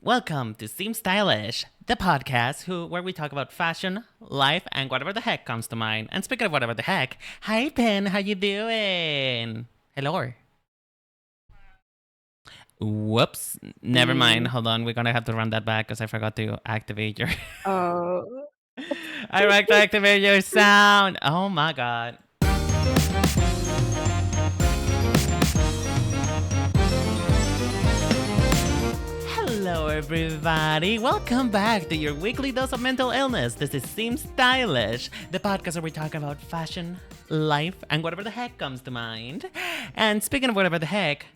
Welcome to Seem Stylish, the podcast where we talk about fashion, life, and whatever the heck comes to mind. And speaking of whatever the heck, hi Pen, how you doing? Hello. Whoops. Never mind. Mm. Hold on. We're gonna have to run that back because I forgot to activate your. Oh. I forgot to activate your sound. Oh my god. Hello, everybody. Welcome back to your weekly dose of mental illness. This is Seem Stylish, the podcast where we talk about fashion, life, and whatever the heck comes to mind. And speaking of whatever the heck,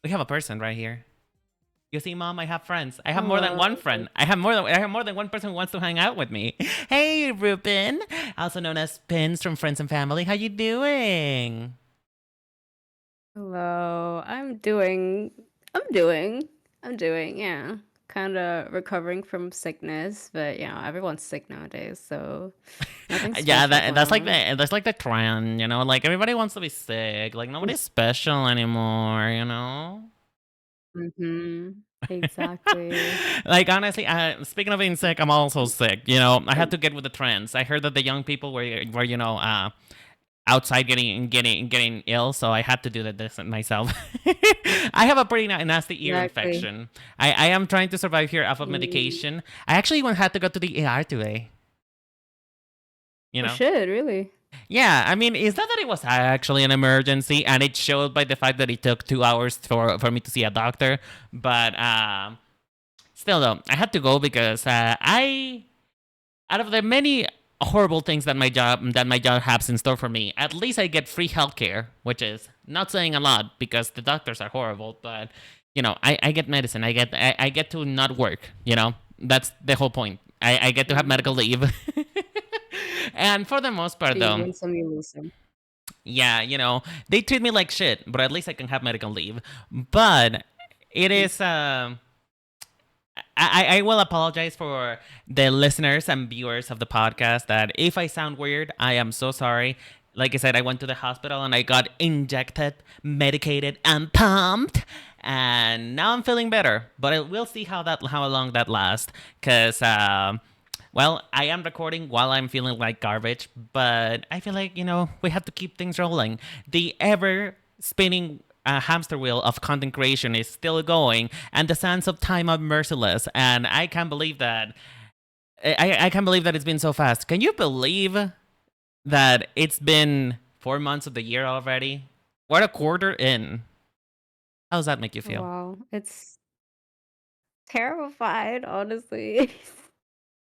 we have a person right here. You see, Mom, I have friends. I have more than one Oh. friend. I have more than one person who wants to hang out with me. Hey, Ruben, also known as Pins from Friends and Family. How you doing? Hello. I'm doing, yeah. Kind of recovering from sickness, but everyone's sick nowadays, so nothing Yeah, special going on. that's like the trend, like everybody wants to be sick. Like nobody's special anymore. Mm-hmm. Exactly. Like honestly, speaking of being sick, I'm also sick. I had to get with the trends. I heard that the young people were outside getting ill, so I had to do this myself. I have a pretty nasty ear Exactly. infection. I am trying to survive here off of Mm. medication. I actually even had to go to the ER today. You Oh know. shit, really? Yeah, I mean, is that it was actually an emergency, and it showed by the fact that it took 2 hours for me to see a doctor. But still, though, I had to go because out of the many horrible things that my job has in store for me, at least I get free healthcare, which is not saying a lot because the doctors are horrible. But I get medicine. I get to not work. That's the whole point. I get to have Mm. medical leave. And for the most So part, you though, win some, you lose some. yeah, they treat me like shit, but at least I can have medical leave. But it Mm. is. I will apologize for the listeners and viewers of the podcast that if I sound weird, I am so sorry. Like I said, I went to the hospital and I got injected, medicated, and pumped, and now I'm feeling better. But we'll see how long that lasts, because well, I am recording while I'm feeling like garbage, but I feel like, we have to keep things rolling. The ever spinning hamster wheel of content creation is still going, and the sands of time are merciless. And I can't believe that. I can't believe that it's been so fast. Can you believe that it's been 4 months of the year already? We're a quarter in. How does that make you feel? Wow, it's terrified, honestly.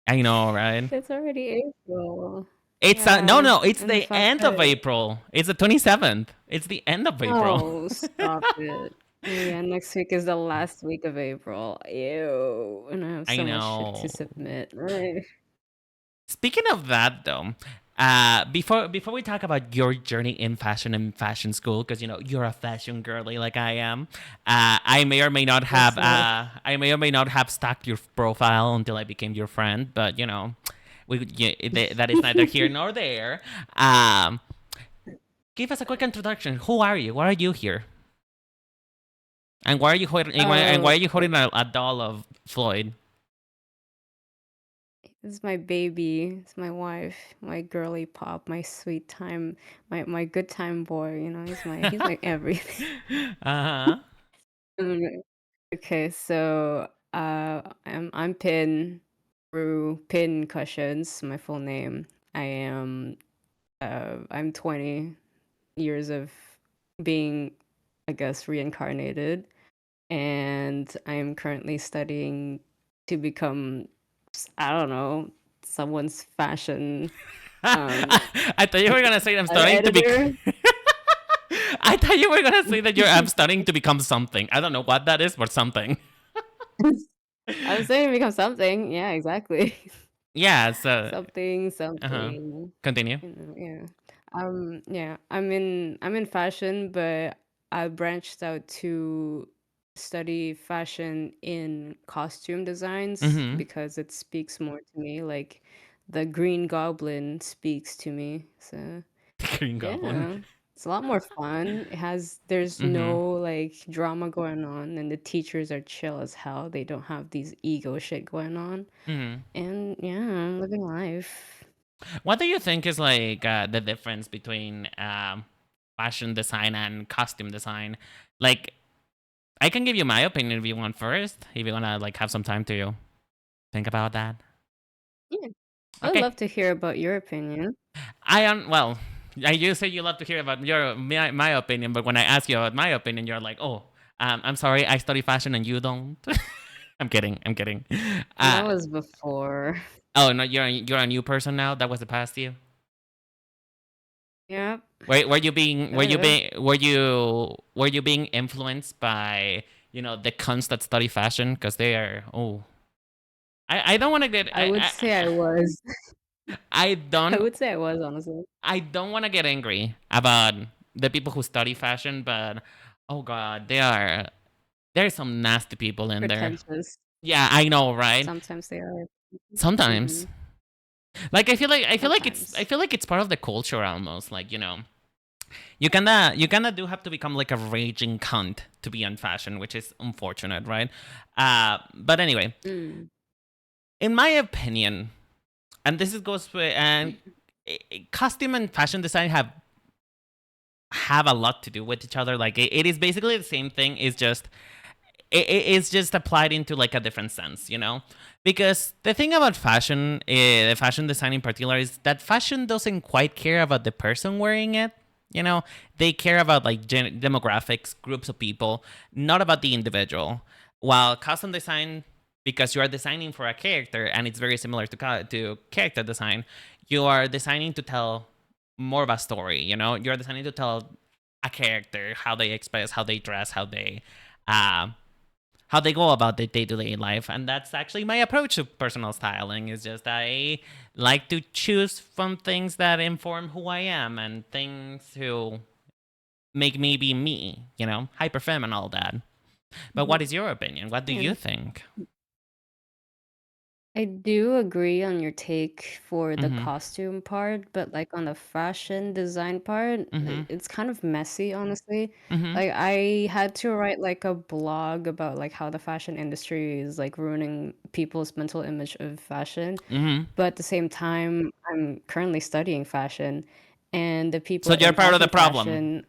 I know, right? It's already April. It's no, Yeah, no. It's and the the fact end of that April. It's the 27th. It's the end of April. oh, stop it. Yeah, next week is the last week of April. Ew, and I have I so much shit to know. submit. Speaking of that, though, before we talk about your journey in fashion and fashion school, because you're a fashion girly like I am, I may or may not have Also, stalked your profile until I became your friend, but that is neither here nor there. Um, Give us a quick introduction. Who are you? Why are you here? And why are you holding a doll of Floyd? this is my baby. It's my wife, my girly pop, my sweet time, my good time boy. He's my everything. Uh-huh. Mm, Okay, so I'm Pin through Pin Cushions, my full name. I'm 20 years of being, I guess, reincarnated, and I'm currently studying to become, I don't know, someone's fashion I thought you were gonna say I'm starting to be. editor. I thought you were gonna say that I'm starting to become something. I don't know what that is, but something. I'm saying to become something. Yeah, exactly. Yeah. So. Something, Uh huh. something. Continue. Yeah. Yeah, I'm in fashion, but I branched out to study fashion in costume designs Mm-hmm. because it speaks more to me. Like the Green Goblin speaks to me. So Green Goblin. yeah. It's a lot more fun. There's Mm-hmm. no like drama going on, and the teachers are chill as hell. They don't have these ego shit going on. Mm-hmm. And yeah, I'm living life. What do you think is like the difference between fashion design and costume design? Like, I can give you my opinion if you want first. If you wanna like have some time to think about that. Yeah, I would Okay. love to hear about your opinion. I am well. You say you love to hear about my opinion, but when I ask you about my opinion, you're like, oh, I'm sorry, I study fashion and you don't. I'm kidding. I'm kidding. That Uh, was before. oh no, you're a new person now. That was the past you. Yep. Were you being Sort of. were you being influenced by the cons that study fashion because they are I don't want to get I would say I was. I I don't would say I was, honestly. I don't want to get angry about the people who study fashion, but oh god, there's some nasty people in there. Pretentious. Yeah, I know, right? Sometimes they are. Sometimes, Hmm. like I Sometimes. feel like it's part of the culture almost. Like you kinda do have to become like a raging cunt to be on fashion, which is unfortunate, right? But anyway, Mm. in my opinion, and this is goes with and costume and fashion design have a lot to do with each other. Like it is basically the same thing. It's just applied into like a different sense, Because the thing about fashion, fashion design in particular, is that fashion doesn't quite care about the person wearing it. They care about like demographics, groups of people, not about the individual. While custom design, because you are designing for a character, and it's very similar to character design, you are designing to tell more of a story. You're designing to tell a character how they express, how they dress, uh, how they go about their day-to-day life. And that's actually my approach to personal styling. Is just I like to choose from things that inform who I am and things who make me be me, hyperfem and all that. But what Mhm. is your opinion? What do Yeah. you think? I do agree on your take for the Mm-hmm. costume part, but like on the fashion design part, Mm-hmm. it's kind of messy, honestly. Mm-hmm. Like I had to write like a blog about like how the fashion industry is like ruining people's mental image of fashion. Mm-hmm. But at the same time, I'm currently studying fashion, and the So people you're part of the impacting problem. fashion,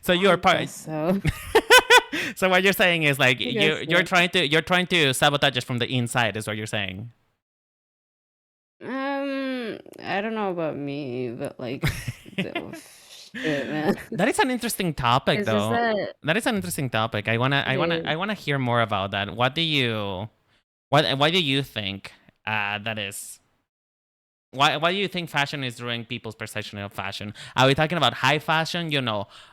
So you're I part. guess so. So what you're saying is like I guess you're so. trying to sabotage us from the inside. Is what you're saying. I don't know about me, but like, shit, man. That is an interesting topic, It's just though. that That is an interesting topic. it is. I wanna hear more about that. Why do you think that is? Why do you think fashion is ruining people's perception of fashion? Are we talking about high fashion?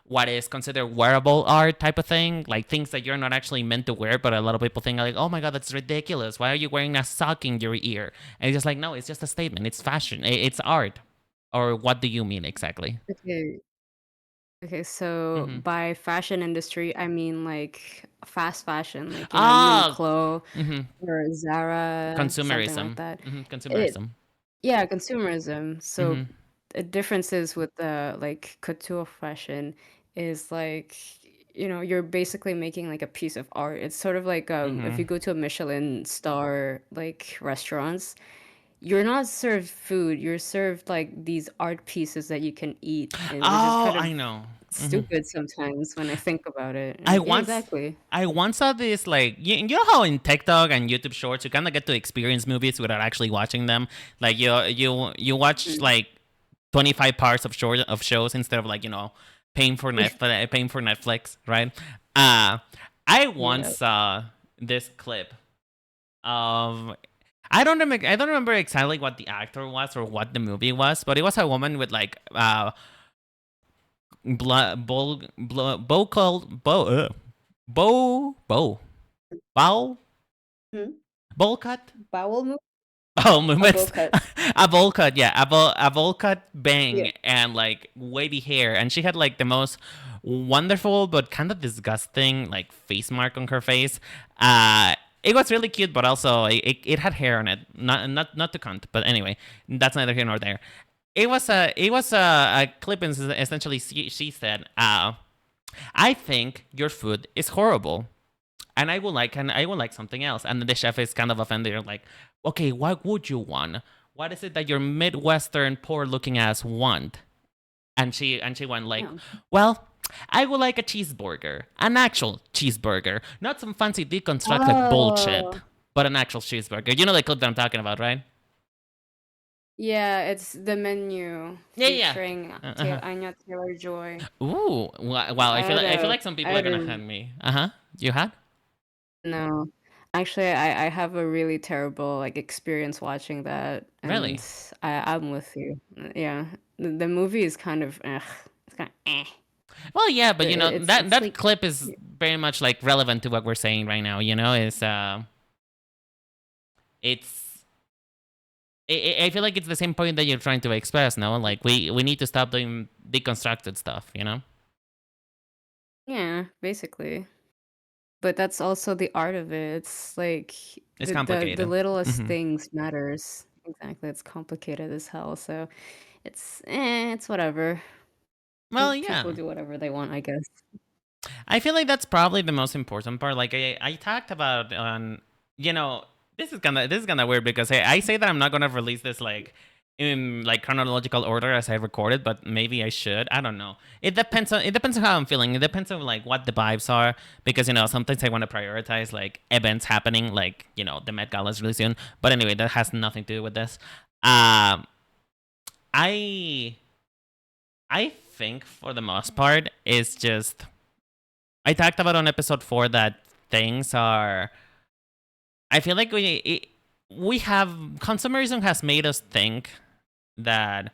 What is considered wearable art type of thing, like things that you're not actually meant to wear, but a lot of people think like, oh my god, that's ridiculous. Why are you wearing a sock in your ear? And it's just like, no, it's just a statement. It's fashion. It's art. Or what do you mean exactly? Okay. Okay, so Mm-hmm. by fashion industry, I mean like fast fashion, like Ah, Uniqlo mm-hmm. or Zara, something like Consumerism. that. Mm-hmm. It Consumerism. Yeah, consumerism. So Mm-hmm. the differences with the like couture fashion is like you're basically making like a piece of art. It's sort of like if Mm-hmm. you go to a Michelin star like restaurants, you're not served food, you're served like these art pieces that you can eat, and which is Oh, kind I of know. Mm-hmm. stupid sometimes when I think about it. I Yeah, once exactly. I once saw this like you know how in TikTok and YouTube Shorts you kind of get to experience movies without actually watching them. Like you watch Mhm. like 25 parts of shows instead of like paying for Netflix, right? Uh I once Yeah. saw this clip of I don't remember exactly what the actor was or what the movie was, but it was a woman with like bow bow bow Mhm. bowl cut. Bowel move? Oh, A bowl movements. cut. A bowl cut, yeah, a bowl cut Yeah. bang and like wavy hair, and she had like the most wonderful but kind of disgusting like face mark on her face. It was really cute, but also it had hair on it. Not to cunt, but anyway, that's neither here nor there. it was a clip, and essentially she said, "I think your food is horrible, and I would like something else." And the chef is kind of offended. They're like, "Okay, what would you want? What is it that your Midwestern poor looking ass want?" And she went like, Yeah. "Well, I would like a cheeseburger, an actual cheeseburger, not some fancy deconstructed bullshit, Oh, but an actual cheeseburger." You know the clip that I'm talking about, right? yeah, it's the menu Yeah, yeah. featuring Uh-huh. Anya Taylor-Joy. Ooh, wow! I I feel had like I feel a like some I people are had gonna a hand me. Uh-huh. You had? no. Actually, I have a really terrible, like, experience watching that, and Really? I'm with you. Yeah. The movie is kind of, ugh, it's kinda Well, yeah, but that It's that like clip is very much like relevant to what we're saying right now. Is it's I feel like it's the same point that you're trying to express. No, like we need to stop doing deconstructed stuff. yeah, basically. But that's also the art of it. It's like It's the complicated. littlest Hmm. things matters. Exactly. It's complicated as hell. So it's whatever. Well, People yeah. do whatever they want, I guess. I feel like that's probably the most important part. Like I talked about on you know this is gonna weird because I say that I'm not gonna release this like in like chronological order as I recorded, but maybe I should. I don't know. It depends on how I'm feeling. It depends on like what the vibes are because sometimes I want to prioritize like events happening like the Met Gala is really soon. But anyway, that has nothing to do with this. Um, I I think for the most part it's just I talked about on episode 4 that things are. I feel like we have consumerism has made us think that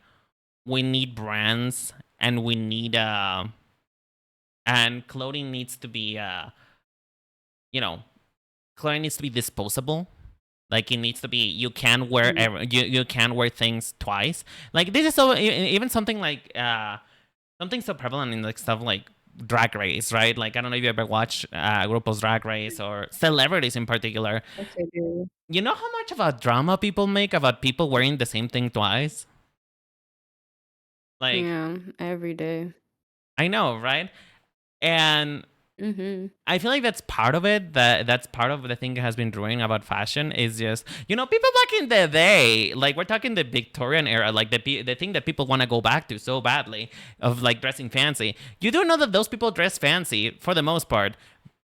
we need brands and we need and clothing needs to be you know clothing needs to be disposable. Like it needs to be you can wear Mhm. you can wear things twice. Like this is so even something like something so prevalent in like stuff like Drag Race, right? Like I don't know if you ever watch RuPaul's Drag Race or celebrities in particular. Yes, I do. You know how much of a drama people make about people wearing the same thing twice? Like Yeah, every day. I know, right? And Mhm. I feel like that's part of it. That's part of the thing that has been growing about fashion is just people back in the day, like we're talking the Victorian era, like the thing that people want to go back to so badly of like dressing fancy. You do know that those people dress fancy for the most part.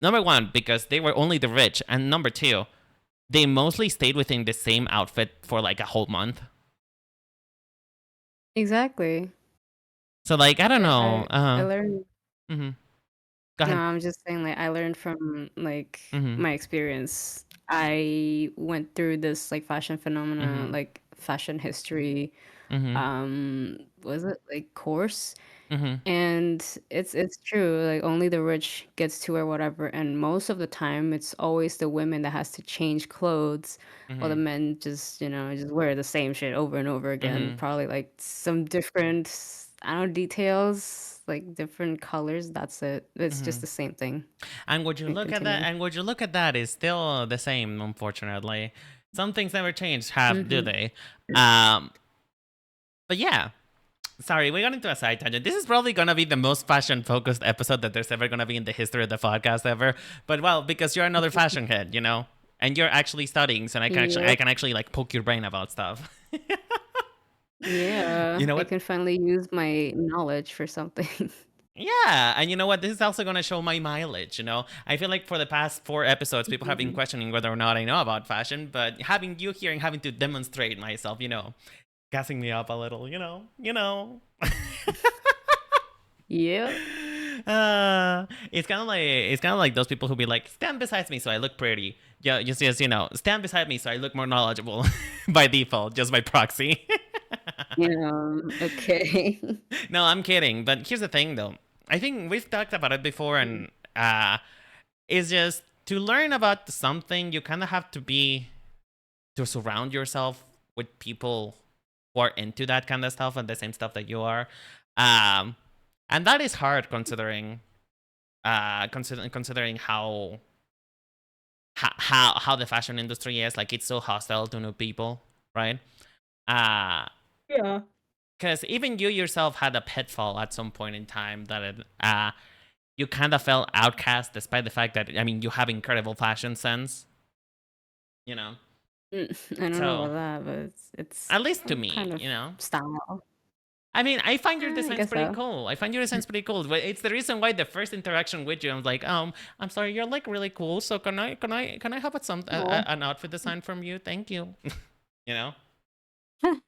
Number one, because they were only the rich, and number two, they mostly stayed within the same outfit for like a whole month. Exactly. So like I don't know. I learned Mm-hmm. Go No, ahead. I'm just saying, like, I learned from, like, Mm-hmm. my experience. I went through this, like, fashion phenomena, Mm-hmm. like, fashion history, Mm-hmm. was it, like, course? Mm-hmm. And it's true, like, only the rich gets to wear whatever, and most of the time, it's always the women that has to change clothes, while the Mm-hmm. men just wear the same shit over and over again. Mm-hmm. Probably, like, some different, I don't know, details, like, different colors, that's it. It's just Mm-hmm. the same thing. And would you And look at that? continue. And would you look at that? Is still the same, unfortunately. Some things never change, have do Mhm. they? Um, but yeah. Sorry, we got into a side tangent. This is probably gonna be the most fashion focused episode that there's ever gonna be in the history of the podcast ever. But well, because you're another fashion head, and you're actually studying, so I Yep. can actually like poke your brain about stuff. You Yeah, know I what? can finally use my knowledge for something. Yeah, and you know what? This is also gonna show my mileage. I feel like for the past 4 episodes, people have been Mhm. questioning whether or not I know about fashion, but having you here and having to demonstrate myself, gassing me up a little. Yep. It's kind of like those people who be like, stand beside me so I look pretty. Yeah, just stand beside me so I look more knowledgeable by default, just by proxy. Yeah, okay. No, I'm kidding. But here's the thing, though. I think we've talked about it before, Mm. and it's just to learn about something, you kind of have to surround yourself with people who are into that kind of stuff and the same stuff that you are. Um, and that is hard considering how the fashion industry is. Like it's so hostile to new people, right? Uh, Yeah. because even you yourself had a pitfall at some point in time that you kind of felt outcast, despite the fact that, I mean, you have incredible fashion sense, you know. I don't know So about that, but it's at least to me, kind of you know. style. I mean, I find your I designs guess pretty so. cool. I find your designs pretty cool. But it's the reason why the first interaction with you, I'm like, I'm sorry, you're like really cool. So can I have Oh, an outfit design from you? Thank you. You know. that's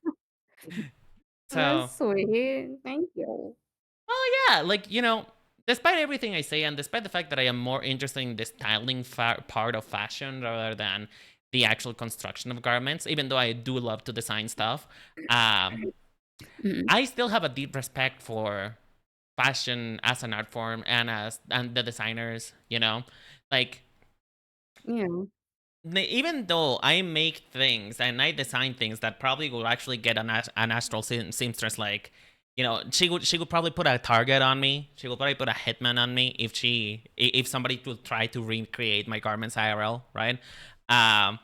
So, sweet. Thank you. oh yeah, like, despite everything I say, and despite the fact that I am more interested in the styling part of fashion rather than the actual construction of garments, even though I do love to design stuff, um, Mm, I still have a deep respect for fashion as an art form and the designers. Like, yeah. even though I make things and I design things that probably will actually get an astral seamstress, like, she would probably put a target on me. She would probably put a hitman on me if somebody would try to recreate my garments IRL, right? Um,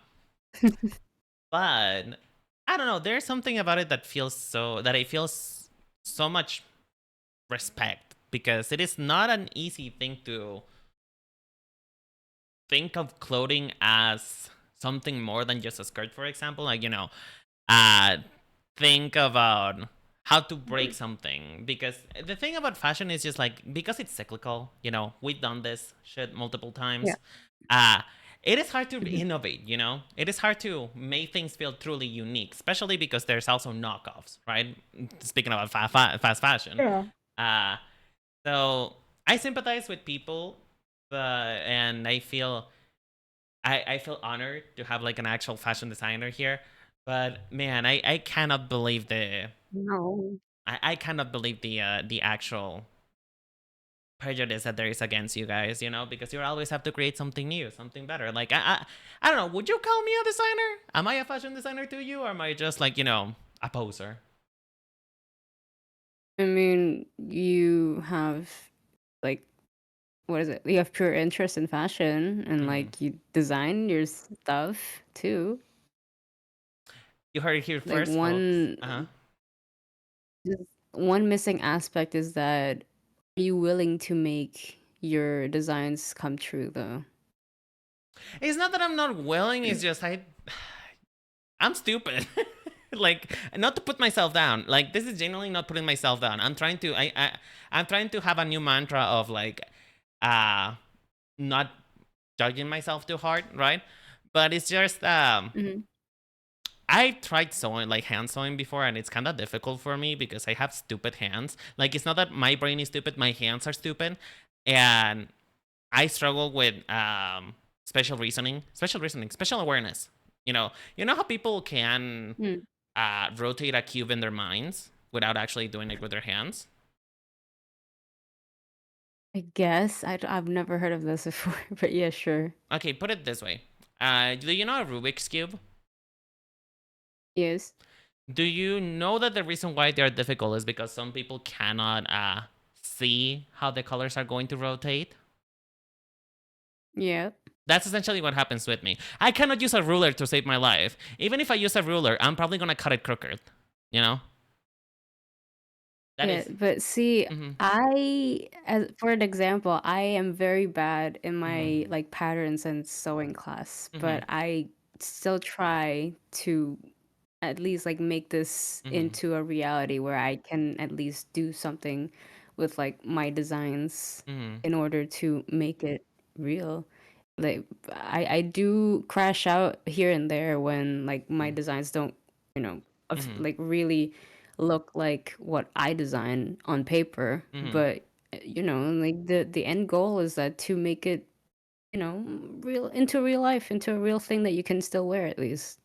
but I don't know. There's something about it that I feel so much respect, because it is not an easy thing to think of clothing as something more than just a skirt, for example. Like, uh, think about how to break something. Because the thing about fashion is just like, because it's cyclical, we've done this shit multiple Yeah. times. Uh, it is hard to Mhm. innovate, It is hard to make things feel truly unique, especially because there's also knockoffs, right? Speaking about fast fashion. Yeah. Uh, so I sympathize with people, and I feel honored to have like an actual fashion designer here. But man, I cannot believe No. I cannot believe the actual prejudice that there is against you guys, because you always have to create something new, something better. Like, I don't know, would you call me a designer? Am I a fashion designer to you, or am I just like, a poser? I mean, you have like what is it? You have pure interest in fashion and Hmm. like you design your stuff too. You heard it here Like first, folks. just one missing aspect is that are you willing to make your designs come true though? It's not that I'm not willing, it's just I'm stupid. Like, not to put myself down. Like, this is genuinely not putting myself down. I'm trying to have a new mantra of like, uh not judging myself too hard, right? But it's just, Mhm. I tried sewing, like hand sewing before, and it's kind of difficult for me because I have stupid hands. Like, it's not that my brain is stupid, my hands are stupid. And I struggle with special awareness. You know how people can Mm. rotate a cube in their minds without actually doing it with their hands. I guess I've never heard of this before, but yeah, sure. Okay, put it this way. Do you know a Rubik's cube? Yes. Do you know that the reason why they're difficult is because some people cannot see how the colors are going to rotate? Yeah. That's essentially what happens with me. I cannot use a ruler to save my life. Even if I use a ruler, I'm probably gonna cut it crooked. You know? That Yeah, is. but see, Mm-hmm. I as for an example, I am very bad in Mm-hmm. my like patterns and sewing class, Mm-hmm. but I still try to at least like make this Mm-hmm. into a reality where I can at least do something with like my designs Mm-hmm. in order to make it real. Like I do crash out here and there when like my designs don't, you know, Mm-hmm. like really look like what I design on paper, Mm-hmm. but like the end goal is that to make it, real into real life, into a real thing that you can still wear at least.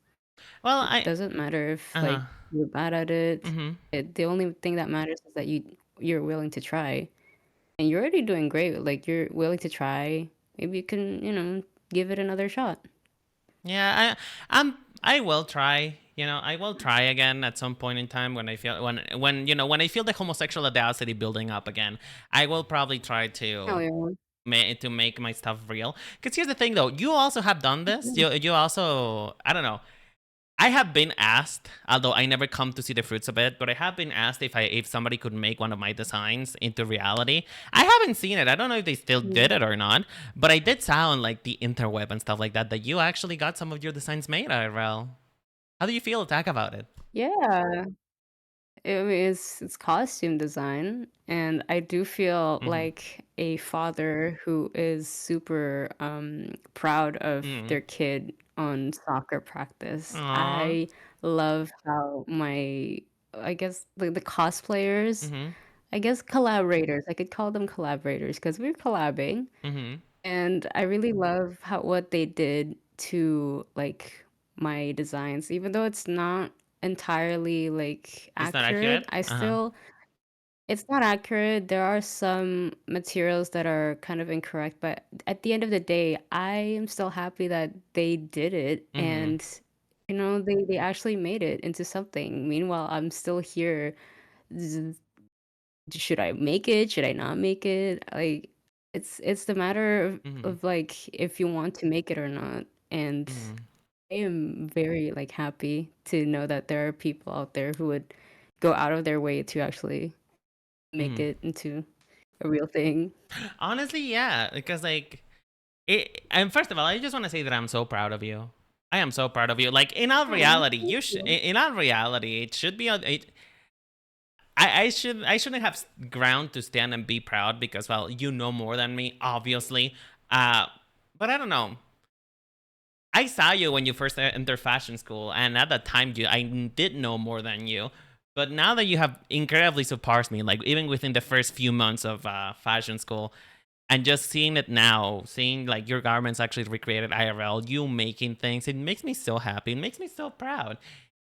Well, It doesn't matter if uh huh. like you're bad at it. Mm-hmm. The only thing that matters is that you're willing to try. And you're already doing great. Like you're willing to try. Maybe you can, give it another shot. Yeah, I will try. I will try again at some point in time when I feel when I feel the homosexual audacity building up again. I will probably try Oh to yeah. to make my stuff real. Because here's the thing, though, you also have done this. You also, I don't know. I have been asked, although I never come to see the fruits of it, but I have been asked if somebody could make one of my designs into reality. I haven't seen it. I don't know if they still Mhm. did it or not, but I did sound like the interweb and stuff like that that you actually got some of your designs made, IRL. How do you feel? Talk about it. Yeah. I mean, it's costume design, and I do feel Mm-hmm. like a father who is super proud of Mm-hmm. their kid on soccer practice. Aww. I love how my I guess the cosplayers, Mm-hmm. I guess collaborators, I could call them collaborators because we're collabing, Mm-hmm. and I really love how what they did to like my designs, even though it's not entirely like It's not accurate. accurate? I Uh-huh. still It's not accurate. There are some materials that are kind of incorrect, but at the end of the day, I am still happy that they did it Mm-hmm. and they actually made it into something. Meanwhile, I'm still here. Z- Should I make it? Should I not make it? Like it's the matter Mm-hmm. of like if you want to make it or not. And Mm-hmm. I am very like happy to know that there are people out there who would go out of their way to actually make Mm-hmm. it into a real thing. Honestly, yeah, because like and first of all, I just want to say that I'm so proud of you. I am so proud of you. Like in all Oh, reality, thank you. in all reality, it should be I shouldn't have ground to stand and be proud because well, you know more than me, obviously. Uh but I don't know. I saw you when you first entered fashion school, and at that time, I did know more than you. But now that you have incredibly surpassed me, like even within the first few months of fashion school, and just seeing it now, seeing like your garments actually recreated IRL, you making things, it makes me so happy. It makes me so proud.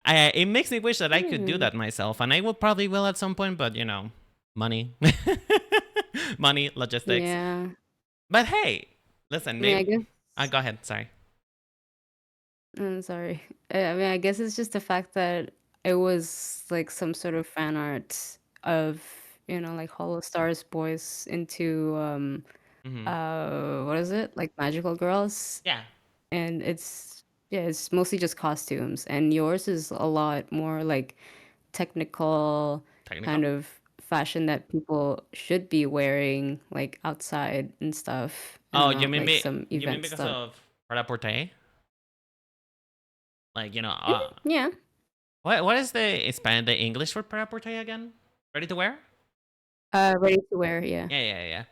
It makes me wish that I could do Hmm. that myself, and I will probably will at some point. But money, money, logistics. Yeah. But hey, listen, I mean, I maybe. guess. Go ahead. Sorry. I'm sorry. I mean, I guess it's just the fact that it was like some sort of fan art of, like Hollow Stars boys into Hmm. what is it? Like magical girls. Yeah. And it's mostly just costumes. And yours is a lot more like technical Technical. kind of fashion that people should be wearing like outside and stuff Oh, and not like some you mean event because stuff. of Porte? Like Mhm, yeah. what is the English for Porte again? Ready to wear? Ready to wear, yeah. Yeah, yeah, yeah.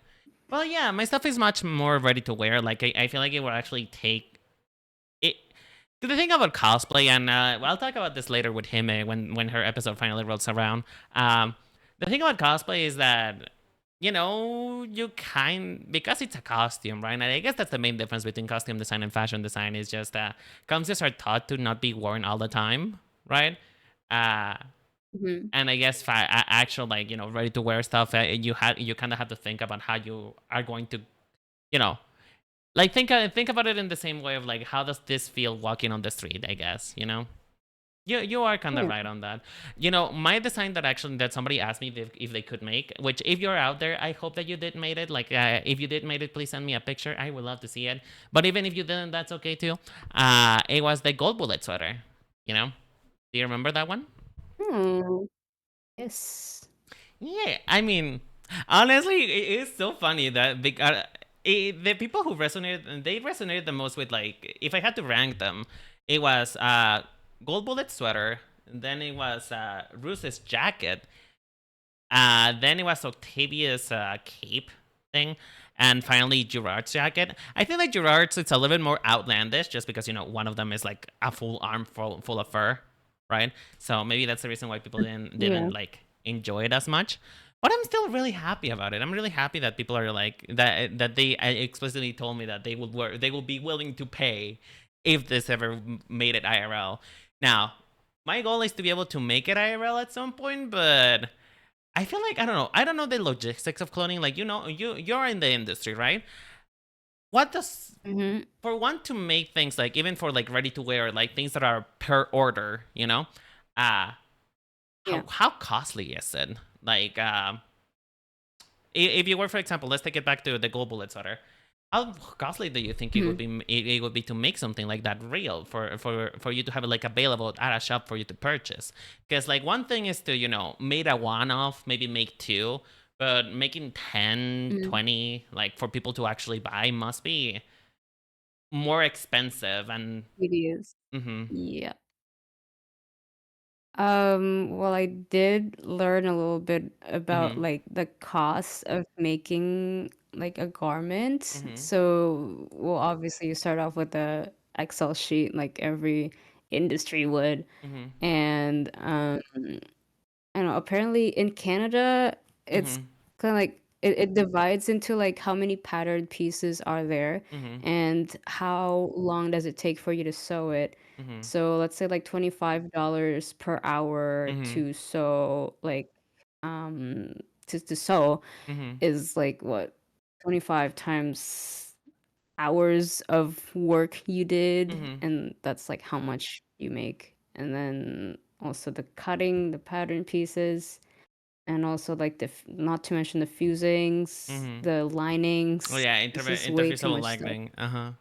Well, yeah, my stuff is much more ready to wear. Like I feel like it will actually take it. The thing about cosplay, and well, I'll talk about this later with him when her episode finally rolls around. Um, the thing about cosplay is that you because it's a costume, right? And I guess that's the main difference between costume design and fashion design is just costumes are taught to not be worn all the time, right? Uh, Mhm. and I guess actual like ready to wear stuff, you kind of have to think about how you are going to you know like think about it in the same way of like how does this feel walking on the street? I guess you are kind of Yeah. right on that. My design that somebody asked me if they could make, which if you're out there, I hope that you did made it. Like if you did made it, please send me a picture. I would love to see it. But even if you didn't, that's okay too. It was the gold bullet sweater. Do you remember that one? Oh, yes. Yeah, I mean, honestly, it is so funny that the people who resonated the most with like if I had to rank them, it was gold bullet sweater, then it was Ruse's jacket, then it was Octavia's cape thing, and finally Gerard's jacket. I feel like Gerard's it's a little bit more outlandish just because one of them is like a full arm full of fur, right? So maybe that's the reason why people didn't Yeah. like enjoy it as much. But I'm still really happy about it. I'm really happy that people are like that they explicitly told me that they will be willing to pay if this ever made it IRL. Now, my goal is to be able to make it IRL at some point, but I feel like I don't know. I don't know the logistics of cloning. Like you're in the industry, right? What does Mhm. for one to make things like even for like ready to wear, like things that are per order, uh Yeah. how costly is it? Like if you were, for example, let's take it back to the gold bullet sweater. How costly do you think it would Mhm. be? It would be to make something like that real for you to have it like available at a shop for you to purchase. Because like one thing is to make a one off, maybe make two, but making 10, Mhm. 20, like for people to actually buy must be more expensive and. It is. Mhm. Yeah. Well, I did learn a little bit about Mhm. like the cost of making like a garment. Mhm. So, well, obviously you start off with a Excel sheet like every industry would. Mhm. And I don't know, apparently in Canada, it's Mhm. kind of like it divides into like how many patterned pieces are there Mhm. and how long does it take for you to sew it. Mhm. So let's say like $25 per hour Mhm. to sew like um to sew Mhm. is like what 25 times hours of work you did, Mhm. and that's like how much you make. And then also the cutting, the pattern pieces, and also like not to mention the fusings, Mhm. the Oh linings. yeah, It's just way too interfacial much stuff. lightning. Uh-huh.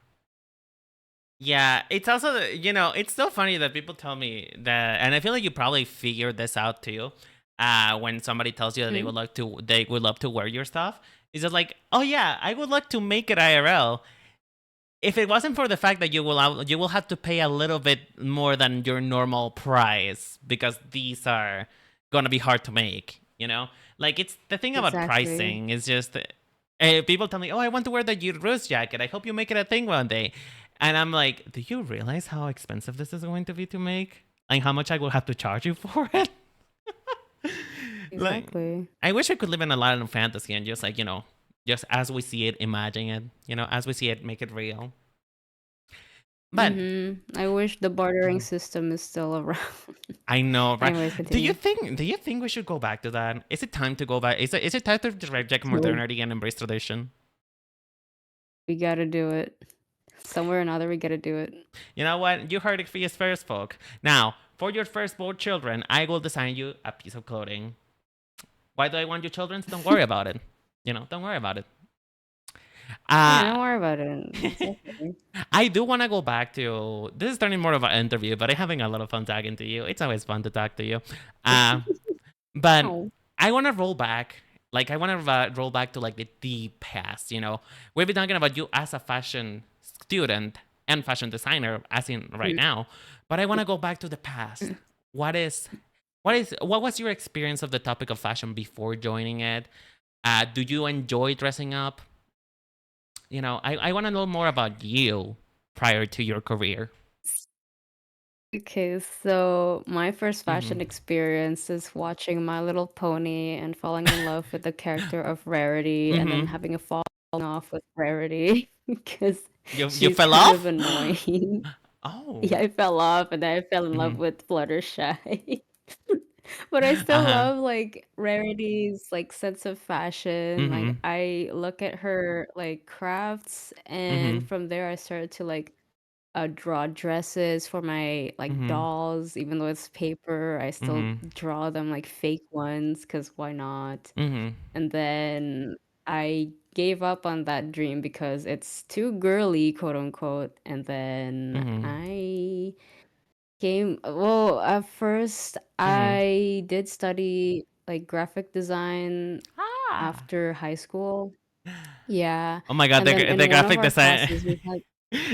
Yeah, it's also it's so funny that people tell me that, and I feel like you probably figured this out too. When somebody tells you that Mhm. they would love to wear your stuff, it's just like, oh yeah, I would like to make it IRL. If it wasn't for the fact that you will have to pay a little bit more than your normal price because these are gonna be hard to make. Like it's the thing about Exactly. pricing is just people tell me, "Oh, I want to wear the Rose jacket. I hope you make it a thing one day." And I'm like, "Do you realize how expensive this is going to be to make, and how much I will have to charge you for it?" Like, Exactly. I wish I could live in a land of fantasy and just like just as we see it, imagine it. As we see it, make it real. But I wish the bartering system is still around. I know, right? Anyways, Do you continue. think? Do you think we should go back to that? Is it time to go back? Is it time to reject No, modernity and embrace tradition? we gotta do it. Somewhere or another, we gotta do it. You know what? You heard it first, folk. Now, for your firstborn children, I will design you a piece of clothing. Why do I want your children? Don't worry about it. Don't worry about it. Yeah, Uh, don't worry about it. It's okay. I do want to go back to. This is turning more of an interview, but I'm having a lot of fun talking to you. It's always fun to talk to you. Uh, But Oh. I want to roll back. Like I want to roll back to like the past. We've been talking about you as a fashion student and fashion designer, as in right Mhm. now. But I want to go back to the past. What is what was your experience of the topic of fashion before joining it? Do you enjoy dressing up? I want to know more about you prior to your career. Okay, so my first Mm-hmm. fashion experience is watching My Little Pony and falling in love with the character of Rarity and then Mm-hmm. having a falling off with Rarity because You she's fell kind of off? annoying. Oh. Yeah, I fell off and then I fell in love Mm-hmm. with Fluttershy. But I Uh still huh. love like Rarity's like sense of fashion. Like Mm-hmm. I look at her like crafts and Mm-hmm. from there I started to like draw dresses for my like Mm-hmm. dolls. Even though it's paper, I still Mm-hmm. draw them like fake ones because why not? Mm-hmm. And then I gave up on that dream because it's too girly, quote unquote. And then Mm-hmm. at first Mm-hmm. I did study like graphic design Ah. after high school. Yeah. Oh my god, And then the in one of graphic our design, classes we had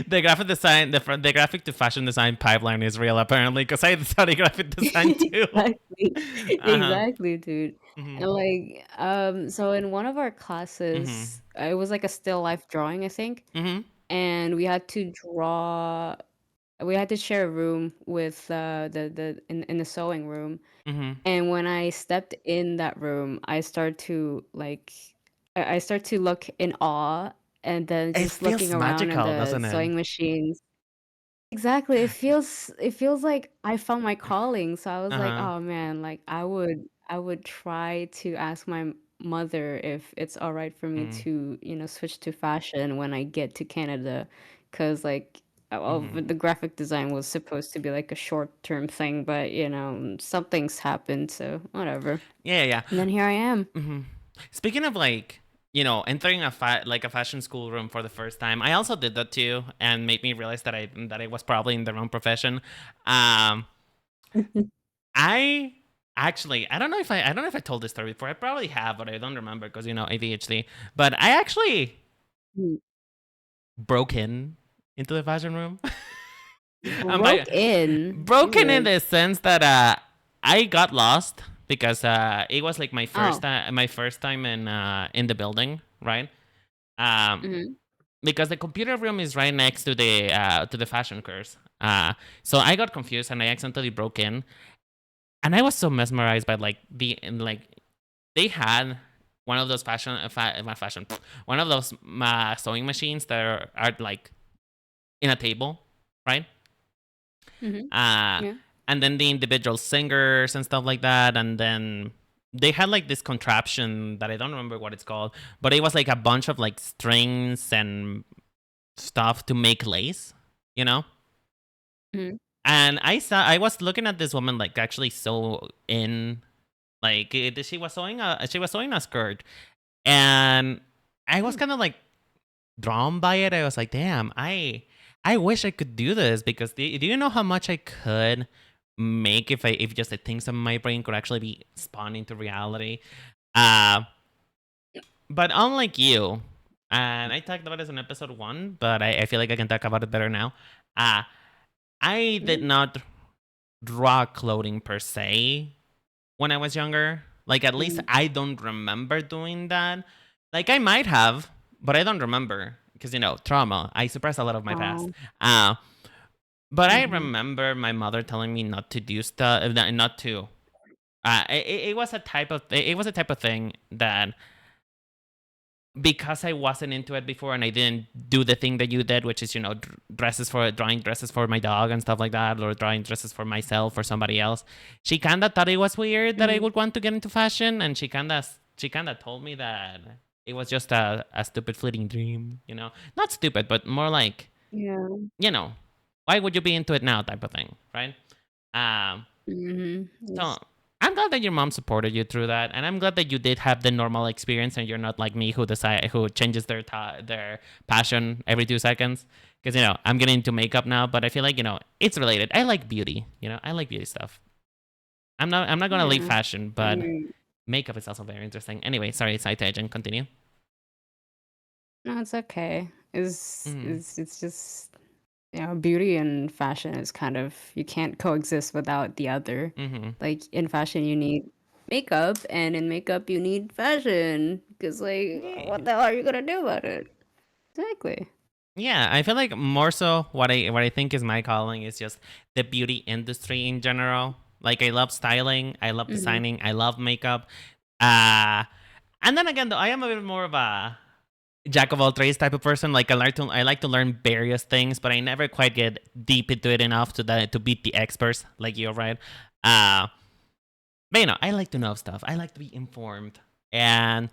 the graphic design, the graphic to fashion design pipeline is real apparently because I study graphic design too. Exactly. Uh huh. Exactly, dude. Mm-hmm. And like, so in one of our Mm-hmm. classes, it was like a still life drawing, I think, Mm-hmm. and we had to share a room with the in the sewing room. Mm-hmm. And when I stepped in that room, I start to look in awe and then It just looking feels around in magical, the doesn't it? sewing machines. Exactly. It feels like I found my calling. So I was Uh like, huh. "Oh man, like I would try to ask my mother if it's all right for me Mm-hmm. to, switch to fashion when I get to Canada, cuz like Mm-hmm. the graphic design was supposed to be like a short-term thing, but some things happened, so whatever. Yeah, yeah, And then here I am. yeah. Mm-hmm. Speaking of like entering like a fashion school room for the first time. I also did that too, and made me realize that I was probably in the wrong profession. Um, I actually I don't know if I told this story before. I probably have, but I don't remember because ADHD. But I actually Mm. broke into the fashion room. And by Broke in. broken in Weird. the sense that I got lost because it was like Oh. my first time in the building, right? Um, Hmm. because the computer room is right next to the fashion course. So I got confused and I accidentally broke in, and I was so mesmerized by like they had one of those fashion one of those sewing machines that are like in a table, right? Hmm. Uh, Yeah. and then the individual singers and stuff like that, and then they had like this contraption that I don't remember what it's called, but it was like a bunch of like strings and stuff to make lace, you know. Hmm. And I was looking at this woman like actually sew in like she was sewing a skirt, and I was kind of like drawn by it. I was like, damn, I wish I could do this because do you know how much I could make if just the things in my brain could actually be spawned into reality? Uh, but unlike you, and I talked about this in episode 1, but I feel like I can talk about it better now. Uh, I did Hmm. not draw clothing per se when I was younger. Like at least Hmm. I don't remember doing that. Like I might have, but I don't remember because trauma. I suppress a lot of my past. Oh. Uh, but I Hmm. remember my mother telling me not to do stuff, not to. It was a type of thing that because I wasn't into it before and I didn't do the thing that you did, which is drawing dresses for my dog and stuff like that, or drawing dresses for myself or somebody else. She kind of thought it was weird that I Hmm. would want to get into fashion, and she kind of told me that it was just a stupid fleeting dream, not stupid, but more like Yeah. you know, why would you be into it now, type of thing, right? Um, Hmm. so Yes. I'm glad that your mom supported you through that, and I'm glad that you did have the normal experience, and you're not like me who changes their passion every 2 seconds. Because I'm getting into makeup now, but I feel like it's related. I like beauty. I like beauty stuff. I'm not gonna leave Yeah. fashion, I but mean, makeup is also very interesting. Anyway, sorry, side tangent. Continue. no, it's okay. Mm-hmm. It's just beauty and fashion is kind of you can't coexist without the other. Mm-hmm. Like in fashion, you need makeup, and in makeup, you need fashion. Because like, Yeah. what the hell are you gonna do about it? Exactly. Yeah, I feel like more so what I think is my calling is just the beauty industry in general. Like I love styling, I love Hmm. designing, I love makeup. Uh and then again though, I am a bit more of a jack of all trades type of person. Like I like to learn various things, but I never quite get deep into it enough to beat the experts like you, right? Uh but I like to know stuff. I like to be informed. And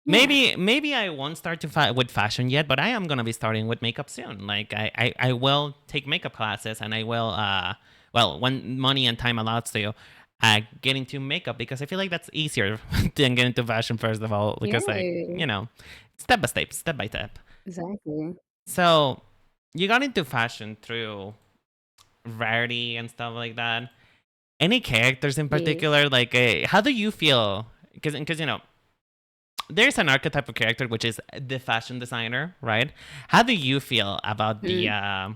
Yeah. maybe I won't start with fashion yet, but I am gonna be starting with makeup soon. Like I will take makeup classes, and I will well, when money and time allows to get into makeup, because I feel like that's easier than get into fashion first of all, because like Yay. step by step. Exactly. So you got into fashion through rarity and stuff like that. Any characters in Yes. particular? Like how do you feel? Because there's an archetype of character which is the fashion designer, right? How do you feel about the Mm.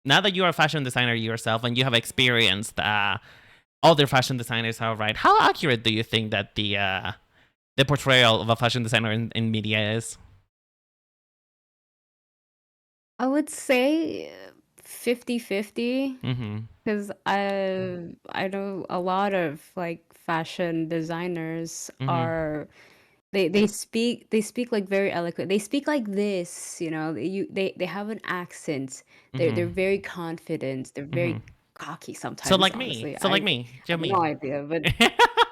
now that you are a fashion designer yourself and you have experienced other fashion designers are, right? How accurate do you think that the portrayal of a fashion designer in media is? I would say 50-50. Mm-hmm. Because I know a lot of like fashion designers Mm-hmm. are they speak like very eloquent. They speak like this, they have an accent. They're Mm-hmm. very confident. They're Mm-hmm. very cocky So sometimes, like me. honestly. So like me. I Just have no me. idea, but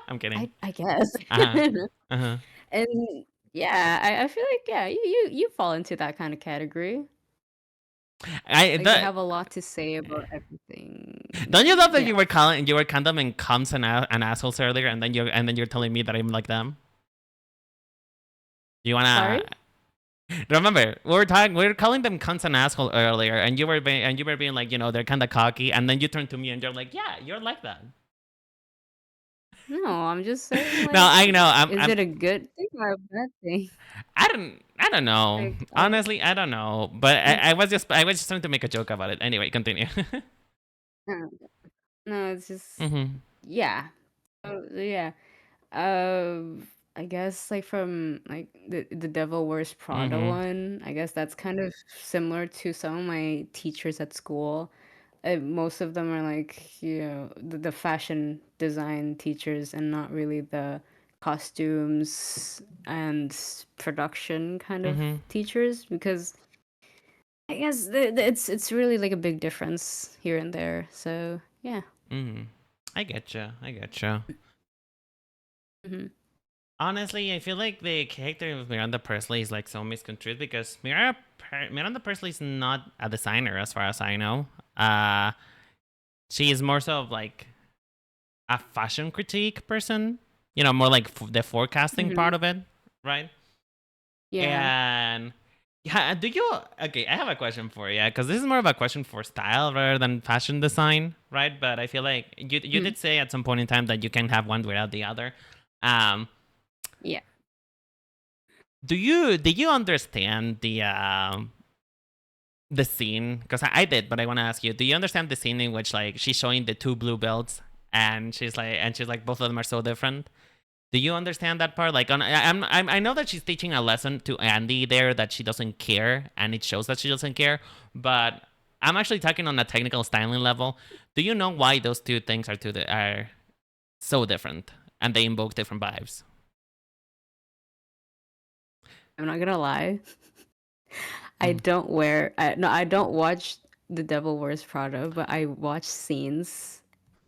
I'm kidding. I guess. Uh-huh. Uh-huh. And yeah, I feel like yeah, you fall into that kind of category. I Like they the have a lot to say about everything. Don't you love that Yeah. you were calling them in cunts and assholes earlier, and then you're telling me that I'm like them? Do you wanna Sorry? remember? We were calling them cunts and asshole earlier, and you were being like, they're kind of cocky, and then you turned to me and you're like, yeah, you're like that. No, I'm just saying, No, like, I know. is it a good thing or a bad thing? I don't know. Like, Honestly, I don't know. But I was just trying to make a joke about it. Anyway, continue. no, no, it's just, Mhm. yeah. Yeah. Um, I guess like from like the Devil Wears Prada Mhm. one, I guess that's kind of similar to some of my teachers at school. Most of them are like, the fashion design teachers and not really the costumes and production kind of Mhm. teachers because I guess it's really like a big difference here and there. So, yeah. Mhm. I getcha. I getcha. Hmm. Honestly, I feel like the character of Miranda Presley is like so misconstrued because Miranda Presley is not a designer, as far as I know. Uh, she is more so of like a fashion critique person. More like the forecasting part Hmm. of it, right? Yeah. And yeah, do you? Okay, I have a question for you because this is more of a question for style rather than fashion design, right? But I feel like you Mhm. did say at some point in time that you can have one without the other. Um, Yeah. do you understand the scene? Because I did, but I want to ask you: do you understand the scene in which like she's showing the two blue belts and she's like both of them are so different? Do you understand that part? Like, I know that she's teaching a lesson to Andy there that she doesn't care, and it shows that she doesn't care. But I'm actually talking on a technical styling level. Do you know why those two things are so different and they invoke different vibes? I'm not gonna lie. I Mm. don't wear I no, I don't watch The Devil Wears Prada, but I watch scenes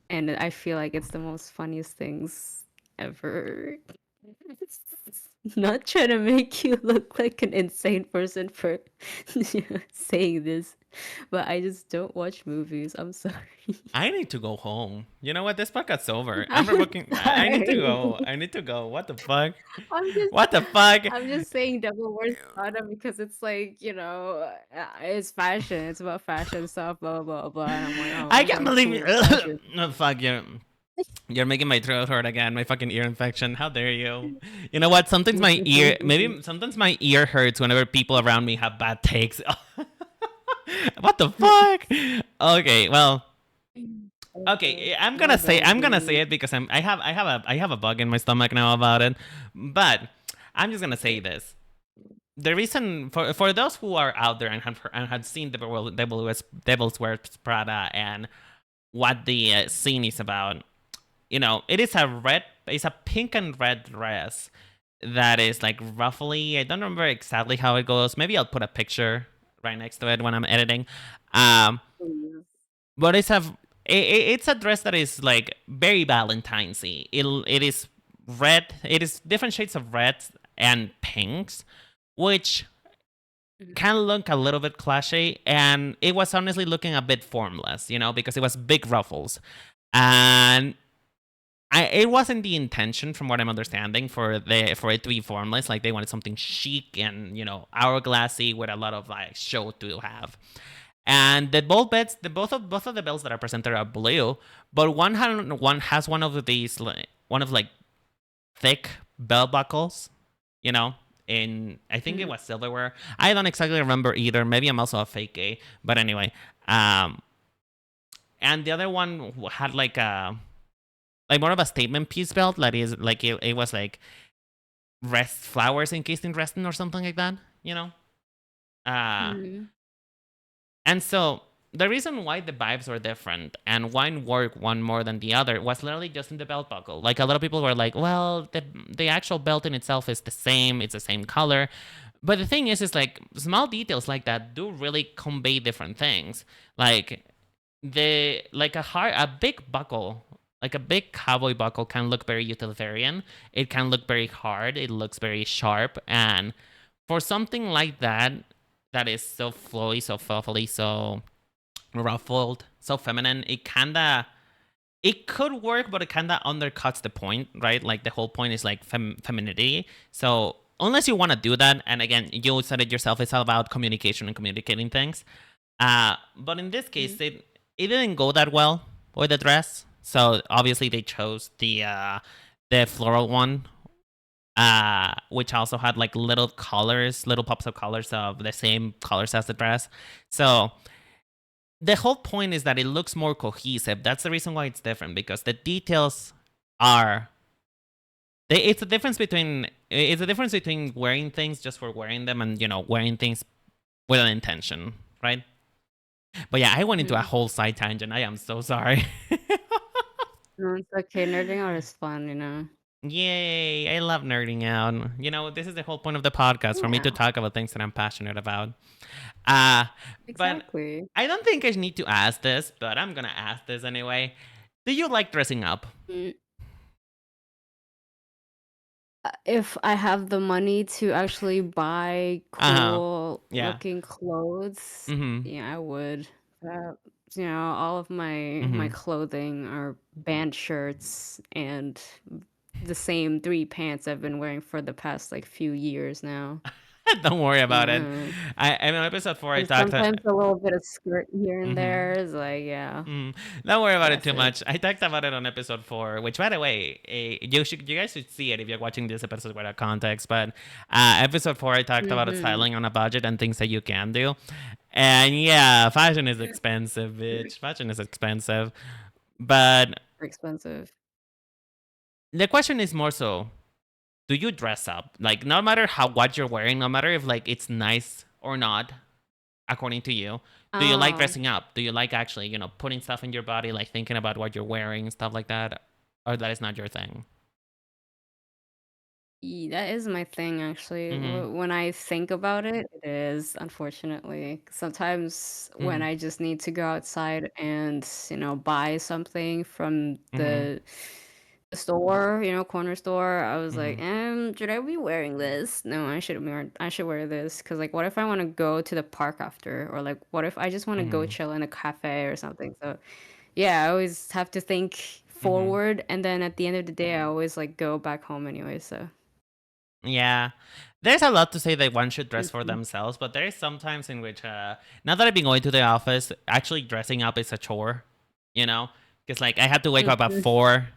and I feel like it's the most funniest things ever. Not trying to make you look like an insane person for saying this, but I just don't watch movies. I'm sorry. I need to go home. You know what? This podcast's over. I'm I'm revoking. I need to go. sorry. I need to go. What the fuck? I'm just What the fuck? I'm just saying Devil Wears Prada because it's like, it's fashion. It's about fashion stuff, blah blah blah. And I'm like, oh, I can't okay, believe cool, you. fashion. No, fuck you. You're making my throat hurt again. My fucking ear infection. How dare you? You know what? Sometimes my ear, maybe sometimes my ear hurts whenever people around me have bad takes. What the fuck? Okay, well, okay. I'm My gonna say bad, I'm gonna say dude. it because I have a bug in my stomach now about it. But I'm just gonna say this. The reason for those who are out there and had seen Devil's Wears Prada and what the scene is about, it's a pink and red dress that is like roughly, I don't remember exactly how it goes. Maybe I'll put a picture right next to it when I'm editing. Um, Please. but it's a dress that is like very Valentine's-y. It is red. It is different shades of reds and pinks, which Mhm. can look a little bit clashy, and it was honestly looking a bit formless, because it was big ruffles. And it wasn't the intention, from what I'm understanding, for it to be formless. Like they wanted something chic and hourglassy with a lot of like show to have. And the ball beds, both of the bells that are presented are blue, but one has one of these one of like thick bell buckles, you know. In I think it Mhm. was silverware. I don't exactly remember either. Maybe I'm also a fake gay, but anyway. Um, and the other one had like more of a statement piece belt that is like it was like rest flowers encased in resin or something like that, uh Mhm. and so the reason why the vibes were different and one worked one more than the other was literally just in the belt buckle. Like a lot of people were like, well, the actual belt in itself is the same, it's the same color. But the thing is like small details like that do really convey different things. Like a big buckle, like a big cowboy buckle, can look very utilitarian. It can look very hard. It looks very sharp. And for something like that is so flowy, so fluffy, so ruffled, so feminine, it could work, but it kinda undercuts the point, right? Like the whole point is like femininity. So unless you want to do that, and again, you said it yourself, it's all about communication and communicating things. But in this case, Mhm. it didn't go that well with the dress. So obviously they chose the floral one, which also had like little colors, little pops of colors of the same colors as the dress. So the whole point is that it looks more cohesive. That's the reason why it's different, because the details are. It's a difference between wearing things just for wearing them and wearing things with an intention, right? But yeah, I went into a Mhm. whole side tangent. I am so sorry. No, it's okay. Nerding out is fun, you know. Yay! I love nerding out. This is the whole point of the podcast, for me to Yeah, talk about things that I'm passionate about. Uh, but exactly. I don't think I need to ask this, but I'm gonna ask this anyway. Do you like dressing up? Mm, if I have the money to actually buy Uh huh. cool Yeah. looking clothes, Mm yeah, I would. Uh, all of hmm. my Mm clothing are band shirts and the same three pants I've been wearing for the past like few years now. hmm. Don't worry about it. Yeah. In episode 4, I And talked. sometimes a little bit of skirt here and Mm-hmm. there is like, yeah, Mm, don't worry about it that's too it. much. I talked about it on episode 4, which, by the way, you guys should see it if you're watching this episode without context. But episode 4, I talked about Mhm. styling on a budget and things that you can do. And yeah, fashion is expensive, bitch. Fashion is expensive. But Expensive. the question is more so: do you dress up? Like, no matter how what you're wearing, no matter if like it's nice or not, according to you, do you like Oh. dressing up? Do you like actually, putting stuff in your body, like thinking about what you're wearing, stuff like that? Or that is not your thing? That is my thing actually. Mm When I think about it, it is, unfortunately. Sometimes hmm. when Mm I just need to go outside and, buy something from hmm. Mm the store, corner store, I was like, hmm. should I be wearing this? No, I should wear this. Cause like what if I want to go to the park after? Or like what if I just want to Mm go hmm. chill in a cafe or something? So yeah, I always have to think Mm hmm. forward, and then at the end of the day I always like go back home anyway, so. Yeah. There's a lot to say that one should dress for Mhm. themselves, but there is sometimes in which, now that I've been going to the office, actually dressing up is a chore, you know? Because, like, I have to wake up at Mhm. 4,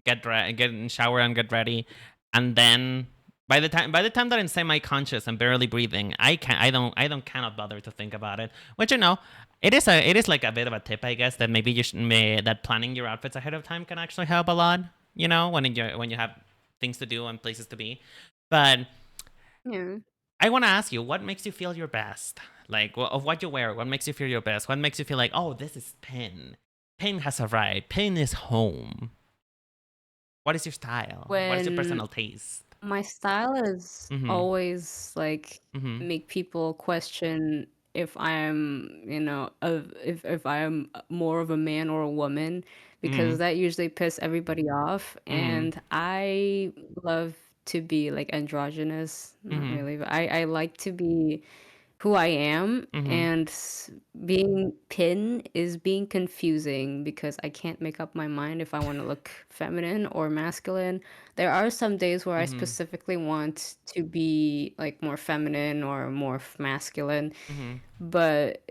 get in the shower and get ready. And then by the time that I'm semi-conscious and barely breathing, I don't cannot bother to think about it. Which, it is like a bit of a tip, I guess, that maybe that planning your outfits ahead of time can actually help a lot, when you have things to do and places to be. But Yeah. I want to ask you, what makes you feel your best? Like, of what you wear, what makes you feel your best? What makes you feel like, oh, this is Pin. Pin has arrived. Pin is home. What is your style? What is your When personal taste? my style is Mm always like hmm. Mm hmm. make people question if I'm, if I am more of a man or a woman, because Mm that usually piss everybody off, hmm. and I love to be like androgynous, Mm not hmm. really, but I like to be who I am, Mm hmm. and being pin is being confusing because I can't make up my mind if I want to look feminine or masculine. There are some days where I Mm hmm. specifically want to be like more feminine or more masculine, Mm hmm. but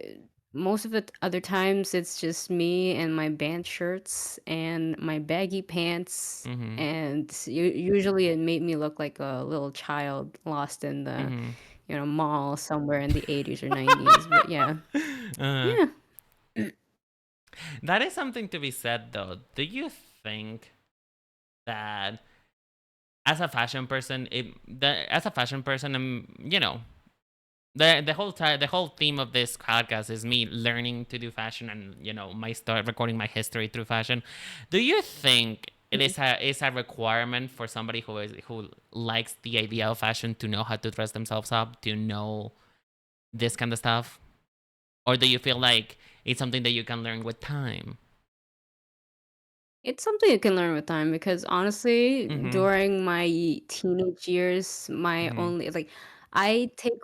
most of the other times it's just me and my band shirts and my baggy pants, Mm hmm. and usually it made me look like a little child lost in Mm the hmm. mall somewhere in the 80s or 90s. But yeah. uh, Yeah. that is something to be said, though. Do you think that as a fashion person, the whole theme of this podcast is me learning to do fashion, and my start recording my history through fashion. Do you think it Mhm. is a requirement for somebody who likes the idea of fashion to know how to dress themselves up, to know this kind of stuff, or do you feel like it's something that you can learn with time? It's something you can learn with time because honestly, Mm-hmm. during my teenage years, my Mm-hmm. only like I take